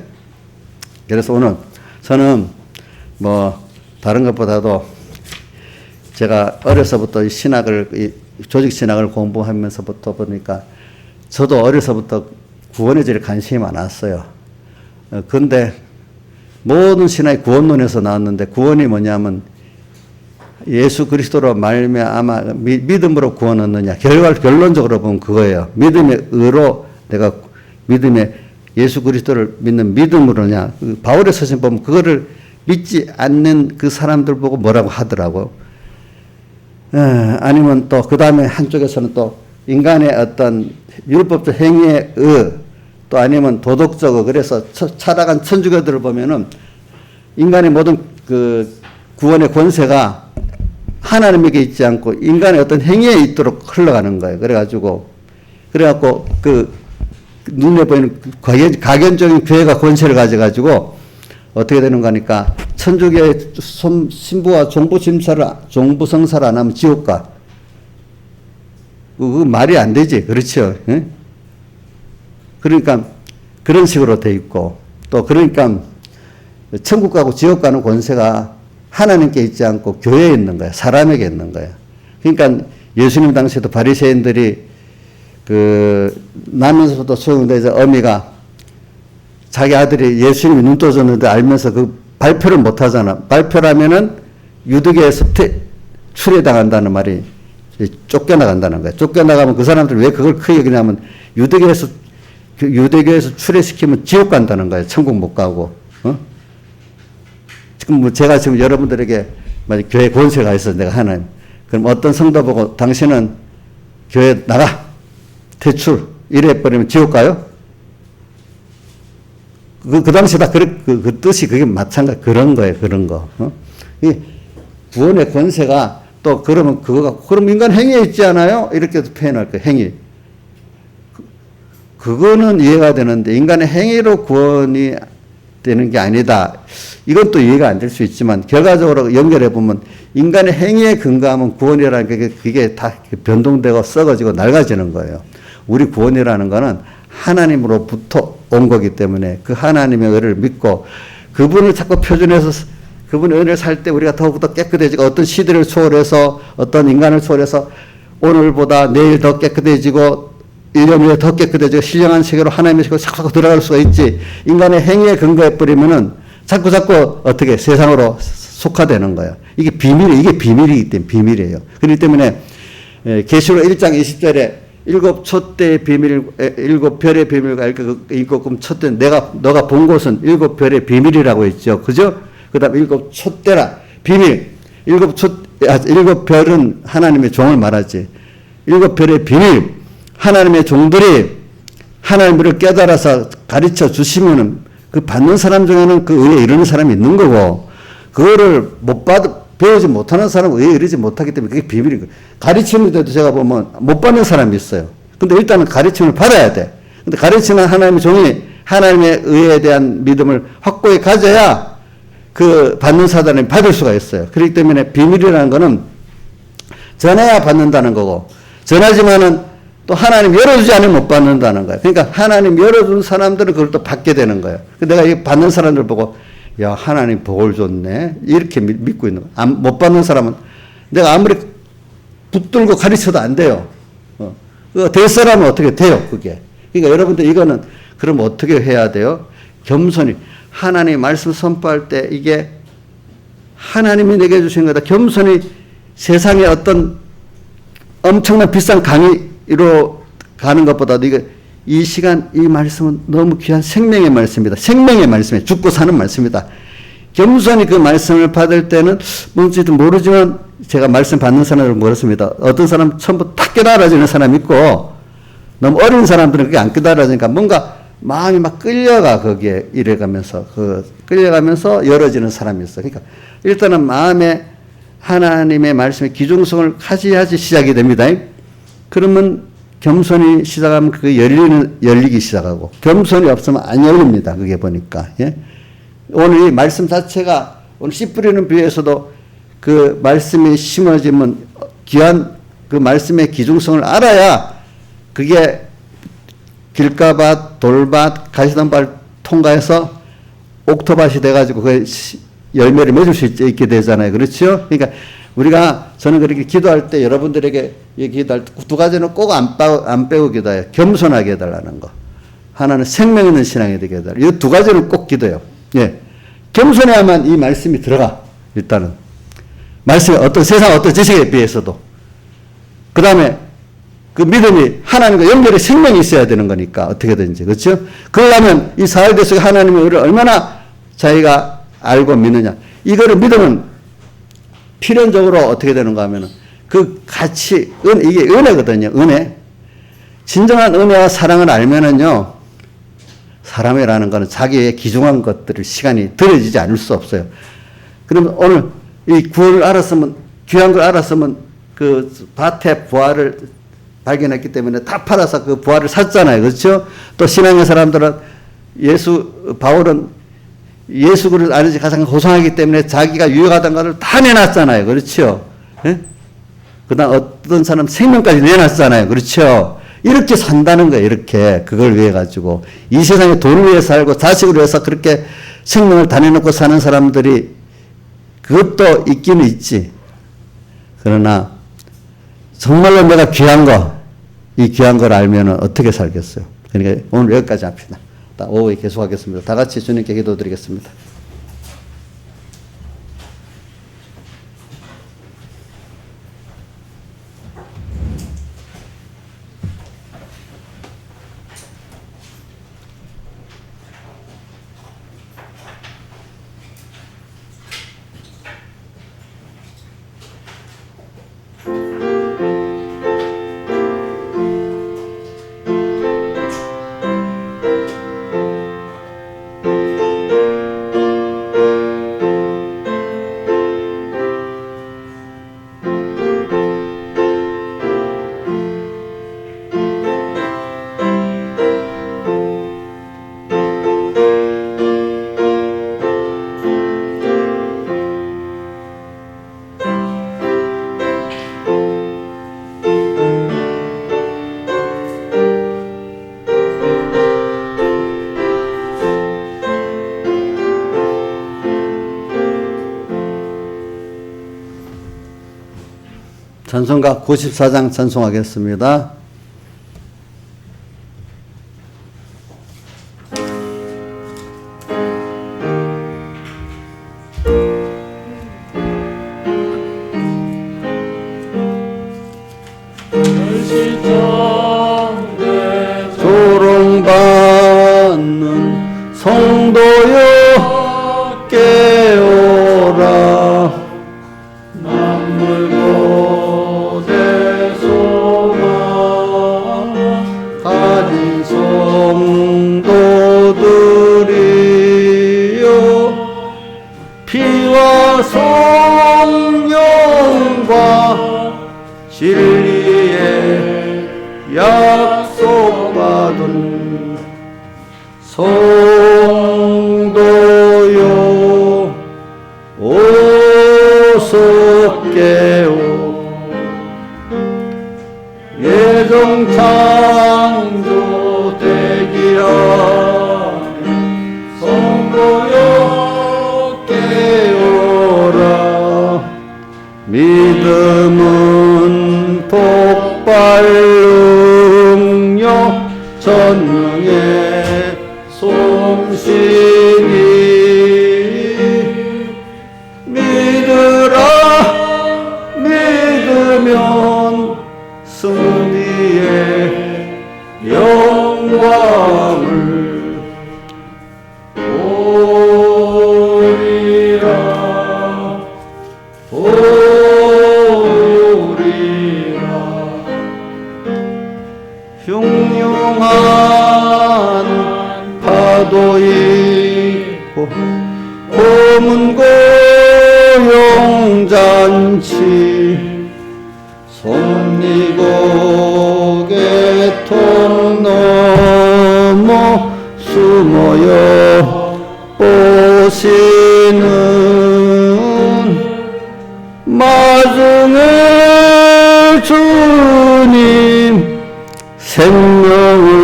그래서 오늘 저는 다른 것보다도 제가 어려서부터 이 신학을, 이 조직 신학을 공부하면서부터 보니까 저도 어려서부터 구원에 제일 관심이 많았어요. 그런데 모든 신학이 구원론에서 나왔는데 구원이 뭐냐면 예수 그리스도로 말미암아 믿음으로 구원 얻느냐. 결론적으로 보면 그거예요. 믿음의 의로 내가 믿음의 예수 그리스도를 믿는 믿음으로냐. 바울의 서신 보면 그거를 믿지 않는 그 사람들 보고 뭐라고 하더라고요. 아니면 또 그 다음에 한쪽에서는 또 인간의 어떤 율법적 행위의 또 아니면 도덕적 그래서 타락한 천주교들을 보면은 인간의 모든 그 구원의 권세가 하나님에게 있지 않고 인간의 어떤 행위에 있도록 흘러가는 거예요. 그래갖고 그 눈에 보이는 가견적인 교회가 권세를 가져가지고 어떻게 되는 거니까 천주교의 신부와 종부 성사를 안 하면 지옥 가. 그거 말이 안 되지. 그렇죠. 예? 그러니까 그런 식으로 돼 있고 또 그러니까 천국 가고 지옥 가는 권세가 하나님께 있지 않고 교회에 있는 거야. 사람에게 있는 거야. 그러니까 예수님 당시에도 바리새인들이 나면서부터 소용돼서 어미가 자기 아들이 예수님이 눈 떠줬는데 알면서 그 발표를 못 하잖아. 발표라면은 유대교에서 추례당한다는 말이 쫓겨나간다는 거야. 쫓겨나가면 그 사람들 왜 그걸 크게 여기냐면 유대교에서 추례시키면 지옥 간다는 거야. 천국 못 가고. 지금 제가 지금 여러분들에게 만약 교회 권세가 있어 내가 하나님. 그럼 어떤 성도 보고 당신은 교회 나가 퇴출 이래 버리면 지옥 가요? 그 당시 다 그 뜻이 그게 마찬가지 그런 거예요. 그런 거. 이 구원의 권세가 또 그러면 그럼 인간 행위에 있지 않아요? 이렇게 표현할 거예요. 행위. 그거는 이해가 되는데 인간의 행위로 구원이 되는 게 아니다. 이건 또 이해가 안 될 수 있지만 결과적으로 연결해 보면 인간의 행위에 근거하면 구원이라는 게 그게 다 변동되고 썩어지고 낡아지는 거예요. 우리 구원이라는 거는 하나님으로부터 온 거기 때문에 그 하나님의 의를 믿고 그분을 자꾸 표준해서 그분의 은혜를 살 때 우리가 더욱더 깨끗해지고 어떤 시대를 초월해서 어떤 인간을 초월해서 오늘보다 내일 더 깨끗해지고 1년 후에 더 깨끗해지고 신령한 세계로 하나님의 세계로 자꾸 들어갈 수가 있지. 인간의 행위에 근거해 버리면은 자꾸 어떻게 세상으로 속화되는 거야. 이게 비밀이기 때문에 비밀이에요. 그렇기 때문에 계시록 1장 20절에 일곱 촛대의 비밀, 일곱 별의 비밀과 일곱 촛대, 너가 본 곳은 일곱 별의 비밀이라고 했죠. 그죠? 그 다음 일곱 촛대라, 비밀. 일곱 별은 하나님의 종을 말하지. 일곱 별의 비밀. 하나님의 종들이 하나님을 깨달아서 가르쳐 주시면은 그 받는 사람 중에는 그 의에 이르는 사람이 있는 거고, 그거를 배우지 못하는 사람은 의에 이르지 못하기 때문에 그게 비밀이고, 가르치는데도 제가 보면 못 받는 사람이 있어요. 근데 일단은 가르침을 받아야 돼. 근데 가르치는 하나님의 종이 하나님의 의에 대한 믿음을 확고히 가져야 그 받는 사람이 받을 수가 있어요. 그렇기 때문에 비밀이라는 거는 전해야 받는다는 거고, 전하지만은 또 하나님 열어주지 않으면 못 받는다는 거예요. 그러니까 하나님 열어준 사람들은 그걸 또 받게 되는 거예요. 내가 이 받는 사람들 보고, 야, 하나님 복을 줬네. 이렇게 믿고 있는 거예요. 못 받는 사람은 내가 아무리 붙들고 가르쳐도 안 돼요. 될 사람은 어떻게 돼요, 그게. 그러니까 여러분들 이거는 그럼 어떻게 해야 돼요? 겸손히. 하나님 말씀 선포할 때 이게 하나님이 내게 주신 거다. 겸손히 세상에 어떤 엄청난 비싼 강의로 가는 것보다도 이 시간 이 말씀은 너무 귀한 생명의 말씀입니다. 생명의 말씀이에요. 죽고 사는 말씀이다. 겸손히 그 말씀을 받을 때는 뭔지도 모르지만 제가 말씀 받는 사람을 모르습니다. 어떤 사람 처음부터 탁 깨달아지는 사람이 있고 너무 어린 사람들은 그게 안 깨달아지니까 뭔가 마음이 막 끌려가 거기에 이래가면서 끌려가면서 열어지는 사람이 있어요. 그러니까 일단은 마음에 하나님의 말씀의 기중성을 가져야지 시작이 됩니다. 그러면 겸손히 시작하면 그게 열리기 시작하고, 겸손이 없으면 안 열립니다. 그게 보니까. 예? 오늘 이 말씀 자체가, 오늘 씨 뿌리는 비유에서도 그 말씀이 심어지면 귀한 그 말씀의 기중성을 알아야 그게 길가밭, 돌밭, 가시덤밭 통과해서 옥토밭이 돼가지고 그 열매를 맺을 수 있게 되잖아요. 그렇죠? 그러니까 우리가 저는 그렇게 기도할 때 여러분들에게 기도할 때 두 가지는 꼭 안 빼고 기도해요. 겸손하게 해달라는 거. 하나는 생명 있는 신앙이 되게 해달라. 이 두 가지는 꼭 기도해요. 예. 겸손해야만 이 말씀이 들어가. 일단은. 말씀이 세상 어떤 지식에 비해서도. 그 다음에 그 믿음이 하나님과 연결의 생명이 있어야 되는 거니까 어떻게든지. 그렇죠? 그러려면 이 사회대 속에 하나님이 우리를 얼마나 자기가 알고 믿느냐. 이거를 믿음은 필연적으로 어떻게 되는가 하면은 그 같이, 이게 은혜거든요. 은혜. 진정한 은혜와 사랑을 알면은요, 사람이라는 거는 자기의 귀중한 것들을 시간이 들여지지 않을 수 없어요. 그러면 오늘 이 구원을 알았으면, 귀한 걸 알았으면 그 밭의 부활을 발견했기 때문에 다 팔아서 그 부활을 샀잖아요. 그렇죠? 또 신앙의 사람들은 바울은 예수 그리스도 아는 지 가장 고상하기 때문에 자기가 유익하던 것을 다 내놨잖아요. 그렇죠? 예? 그 다음 어떤 사람 생명까지 내놨잖아요. 그렇죠? 이렇게 산다는 거예요. 이렇게. 그걸 위해 가지고. 이 세상에 돈을 위해 살고 자식을 위해서 그렇게 생명을 다 내놓고 사는 사람들이 그것도 있기는 있지. 그러나 정말로 내가 귀한 거, 이 귀한 걸 알면 어떻게 살겠어요. 그러니까 오늘 여기까지 합시다. 오후에 계속하겠습니다. 다 같이 주님께 기도드리겠습니다. 찬송가 94장 찬송하겠습니다. 조롱받는 성도여 깨어라. 진리에 약속받은 성도요 오소 깨어 예정 창조 대기하는 성도요 깨어라. 믿음은 폭발 능력 전능의 솜씨니 믿으라. 믿으면 승리의 영광을 보리라. 흉흉한 파도 있고 고문 고용잔치 섭리곡의 통 넘어 숨어여 보시는 마중의 주님 생명을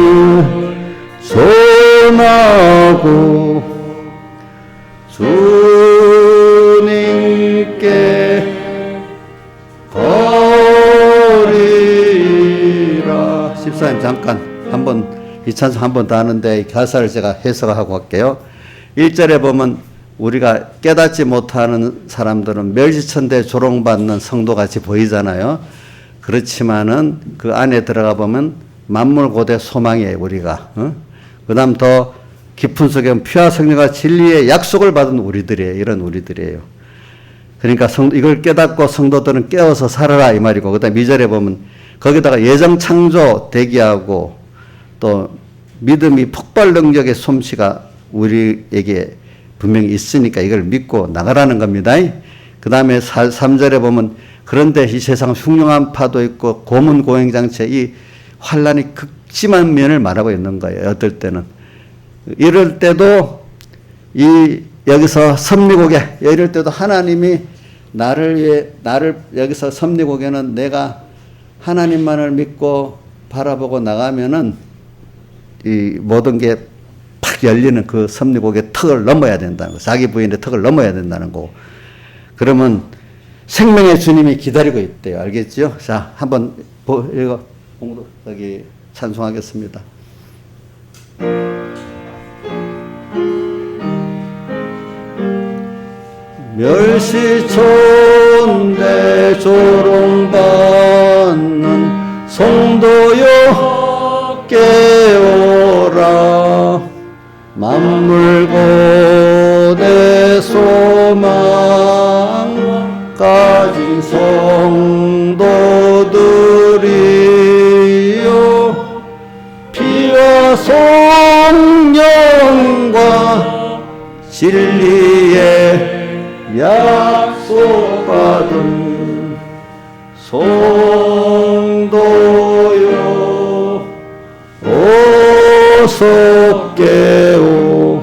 전하고 주님께 목사님 잠깐 한번 이 찬송 한 번 더 하는데 가사를 제가 해석하고 할게요. 1절에 보면 우리가 깨닫지 못하는 사람들은 멸시천대 조롱받는 성도같이 보이잖아요. 그렇지만은 그 안에 들어가 보면 만물고대 소망이에요, 우리가. 그 다음 더 깊은 속에 피와 성령과 진리의 약속을 받은 우리들이에요. 이런 우리들이에요. 그러니까 이걸 깨닫고 성도들은 깨어서 살아라 이 말이고, 그 다음 2절에 보면 거기다가 예정 창조 대기하고 또 믿음이 폭발 능력의 솜씨가 우리에게 분명히 있으니까 이걸 믿고 나가라는 겁니다. 그 다음에 3절에 보면 그런데 이 세상 흉흉한 파도 있고 고문 고행장체 이 환란이 극심한 면을 말하고 있는 거예요. 어떨 때는. 이럴 때도 여기서 섭리고개 이럴 때도 하나님이 나를 여기서 섭리고개는 내가 하나님만을 믿고 바라보고 나가면은 이 모든 게 팍 열리는 그 섭리고개 턱을 넘어야 된다는 거. 자기 부인의 턱을 넘어야 된다는 거. 그러면 생명의 주님이 기다리고 있대요. 알겠죠? 자, 한번 이거 여기 찬송하겠습니다. 멸시천대 조롱받는 성도여 깨어라. 만물고대 소망 가진 성도들이여 피와 성령과 진리의 약속받은 성도여 어서 깨어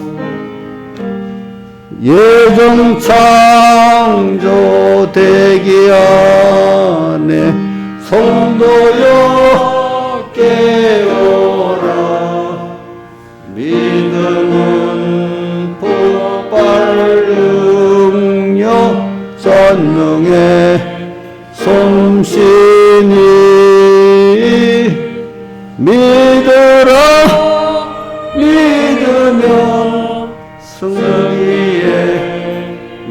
예정 창조 대기 안에 성도여 깨어라. 믿음은 폭발 능력 전능의 솜씨니 믿으라. 믿으며 승리의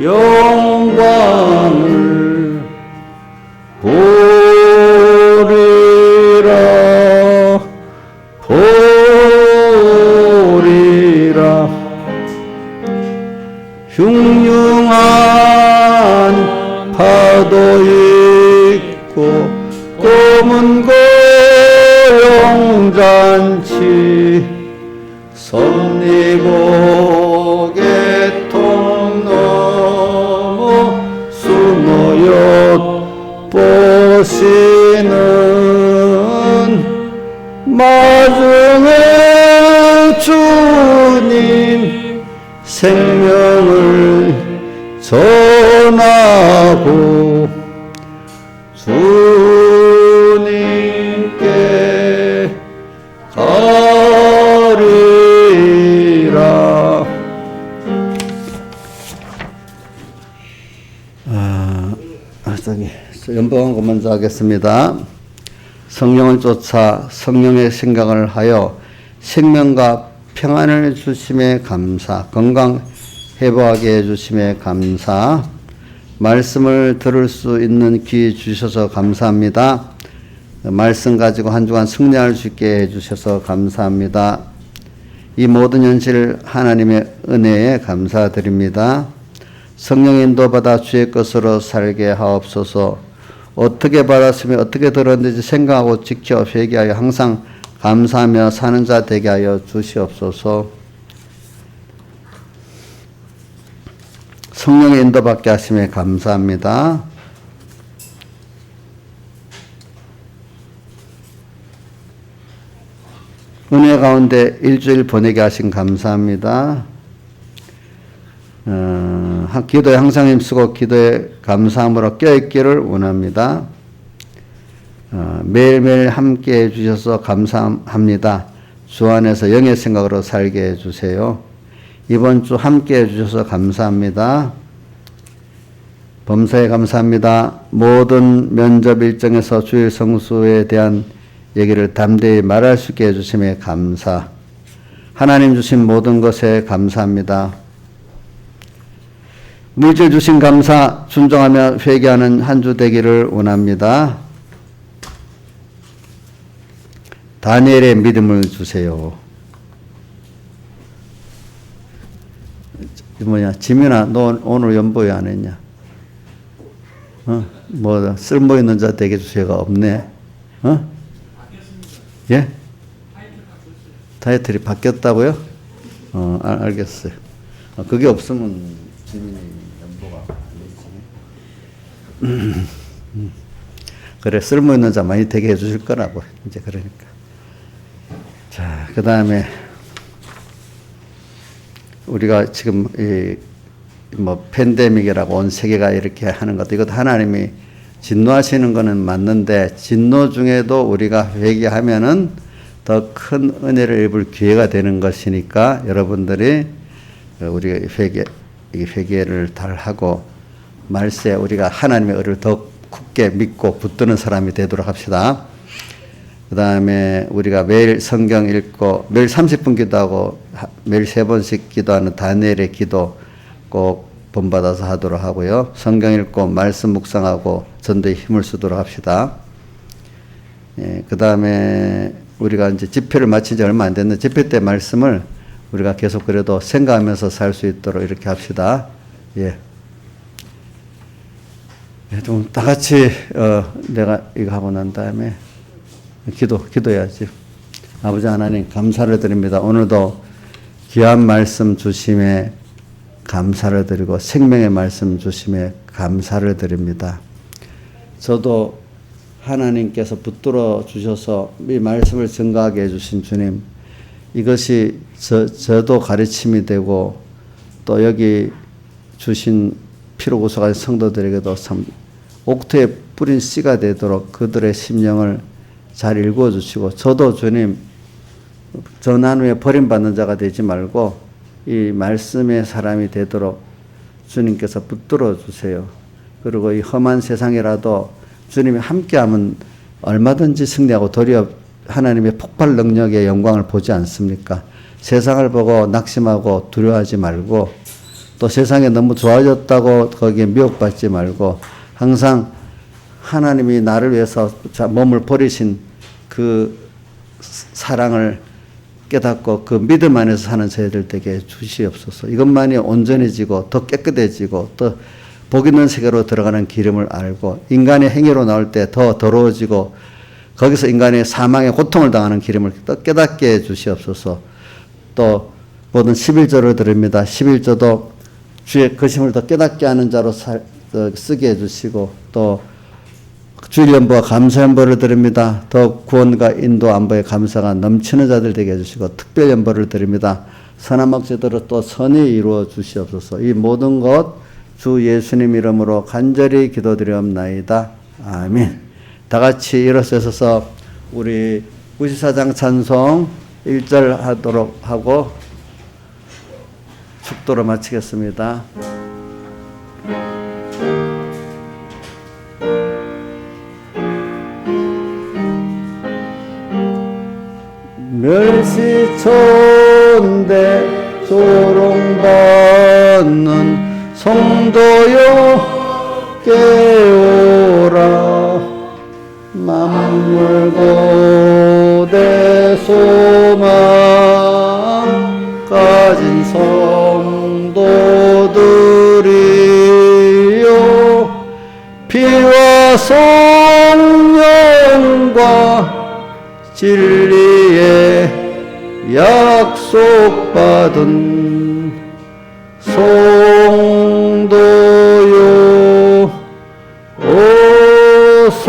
영광을 보리라. 보리라. 흉흉한 파도 있고 검은 고용잔치 섭리고개통 넘어 숨어 엿보시는 마중의 주님 생명을 전하고 주님께 가리라. 연봉한 것 먼저 하겠습니다. 성령을 쫓아 성령의 생각을 하여 생명과 평안을 주심에 감사, 건강 회복하게 해주심에 감사, 말씀을 들을 수 있는 귀 주셔서 감사합니다. 말씀 가지고 한 주간 승리할 수 있게 해주셔서 감사합니다. 이 모든 현실 하나님의 은혜에 감사드립니다. 성령 인도받아 주의 것으로 살게 하옵소서. 어떻게 받았으며 어떻게 들었는지 생각하고 지켜 회개하여 항상 감사하며 사는 자 되게 하여 주시옵소서. 성령의 인도받게 하심에 감사합니다. 은혜 가운데 일주일 보내게 하신 감사합니다. 기도에 항상 힘쓰고 기도에 감사함으로 껴있기를 원합니다. 매일매일 함께 해주셔서 감사합니다. 주 안에서 영의 생각으로 살게 해주세요. 이번 주 함께 해주셔서 감사합니다. 범사에 감사합니다. 모든 면접 일정에서 주일 성수에 대한 얘기를 담대히 말할 수 있게 해주심에 감사. 하나님 주신 모든 것에 감사합니다. 물질 주신 감사 순종하며 회개하는 한 주 되기를 원합니다. 다니엘의 믿음을 주세요. 지민아, 너 오늘 연보 왜 안 했냐? 쓸모 있는 자 되게 주세요가 없네. 예? 타이틀이 바뀌었다고요? 알겠어요. 그게 없으면 지민이 연보가 안 되지. 그래, 쓸모 있는 자 많이 되게 해주실 거라고, 이제 그러니까. 자, 그 다음에, 우리가 지금, 팬데믹이라고 온 세계가 이렇게 하는 것도, 이것도 하나님이 진노하시는 거는 맞는데, 진노 중에도 우리가 회개하면은 더 큰 은혜를 입을 기회가 되는 것이니까, 여러분들이 우리가 회개를 달하고, 말세 우리가 하나님의 의를 더 굳게 믿고 붙드는 사람이 되도록 합시다. 그 다음에 우리가 매일 성경 읽고 매일 30분 기도하고 매일 3번씩 기도하는 다니엘의 기도 꼭 본받아서 하도록 하고요. 성경 읽고 말씀 묵상하고 전도에 힘을 쓰도록 합시다. 그 다음에 우리가 이제 집회를 마친 지 얼마 안 됐는데 집회 때 말씀을 우리가 계속 그래도 생각하면서 살 수 있도록 이렇게 합시다. 예. 좀 다 같이 내가 이거 하고 난 다음에 기도해야지. 아버지 하나님 감사를 드립니다. 오늘도 귀한 말씀 주심에 감사를 드리고 생명의 말씀 주심에 감사를 드립니다. 저도 하나님께서 붙들어 주셔서 이 말씀을 증거하게 해주신 주님, 이것이 저도 가르침이 되고 또 여기 주신 피로 구속한 성도들에게도 참 옥토에 뿌린 씨가 되도록 그들의 심령을 잘 읽어주시고, 저도 주님 전한 후에 버림받는 자가 되지 말고 이 말씀의 사람이 되도록 주님께서 붙들어 주세요. 그리고 이 험한 세상이라도 주님이 함께하면 얼마든지 승리하고 도리어 하나님의 폭발 능력의 영광을 보지 않습니까? 세상을 보고 낙심하고 두려워하지 말고, 또 세상에 너무 좋아졌다고 거기에 미혹받지 말고, 항상 하나님이 나를 위해서 몸을 버리신 그 사랑을 깨닫고 그 믿음 안에서 사는 저희들 되게 주시옵소서. 이것만이 온전해지고 더 깨끗해지고 또 복 있는 세계로 들어가는 기름을 알고, 인간의 행위로 나올 때 더 더러워지고 거기서 인간의 사망의 고통을 당하는 기름을 또 깨닫게 해 주시옵소서. 또 모든 11조를 드립니다. 11조도 주의 거심을 더 깨닫게 하는 자로 쓰게 해주시고, 또 주일연보와 감사연보를 드립니다. 더 구원과 인도 안보의 감사가 넘치는 자들 되게 해주시고, 특별연보를 드립니다. 선한 목재대로 또 선이 이루어 주시옵소서. 이 모든 것 주 예수님 이름으로 간절히 기도드리옵나이다. 아멘. 다 같이 일어서서 우리 94장 찬송 1절 하도록 하고 축도로 마치겠습니다. 멸시촌대 조롱받는 성도여 깨어라. 만물고대 소망 가진 성도들이여, 피와 성령과 진리에 약속받은 성도여 어서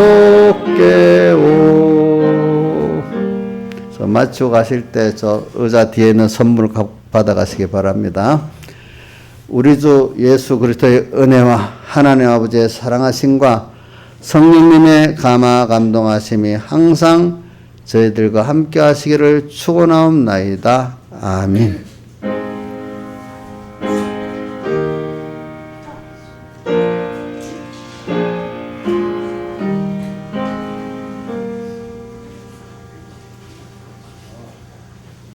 깨오. 마치고 가실 때 저 의자 뒤에 있는 선물을 받아가시기 바랍니다. 우리 주 예수 그리스도의 은혜와 하나님 아버지의 사랑하심과 성령님의 감화 감동하심이 항상 저희들과 함께 하시기를 축원하옵나이다. 아멘.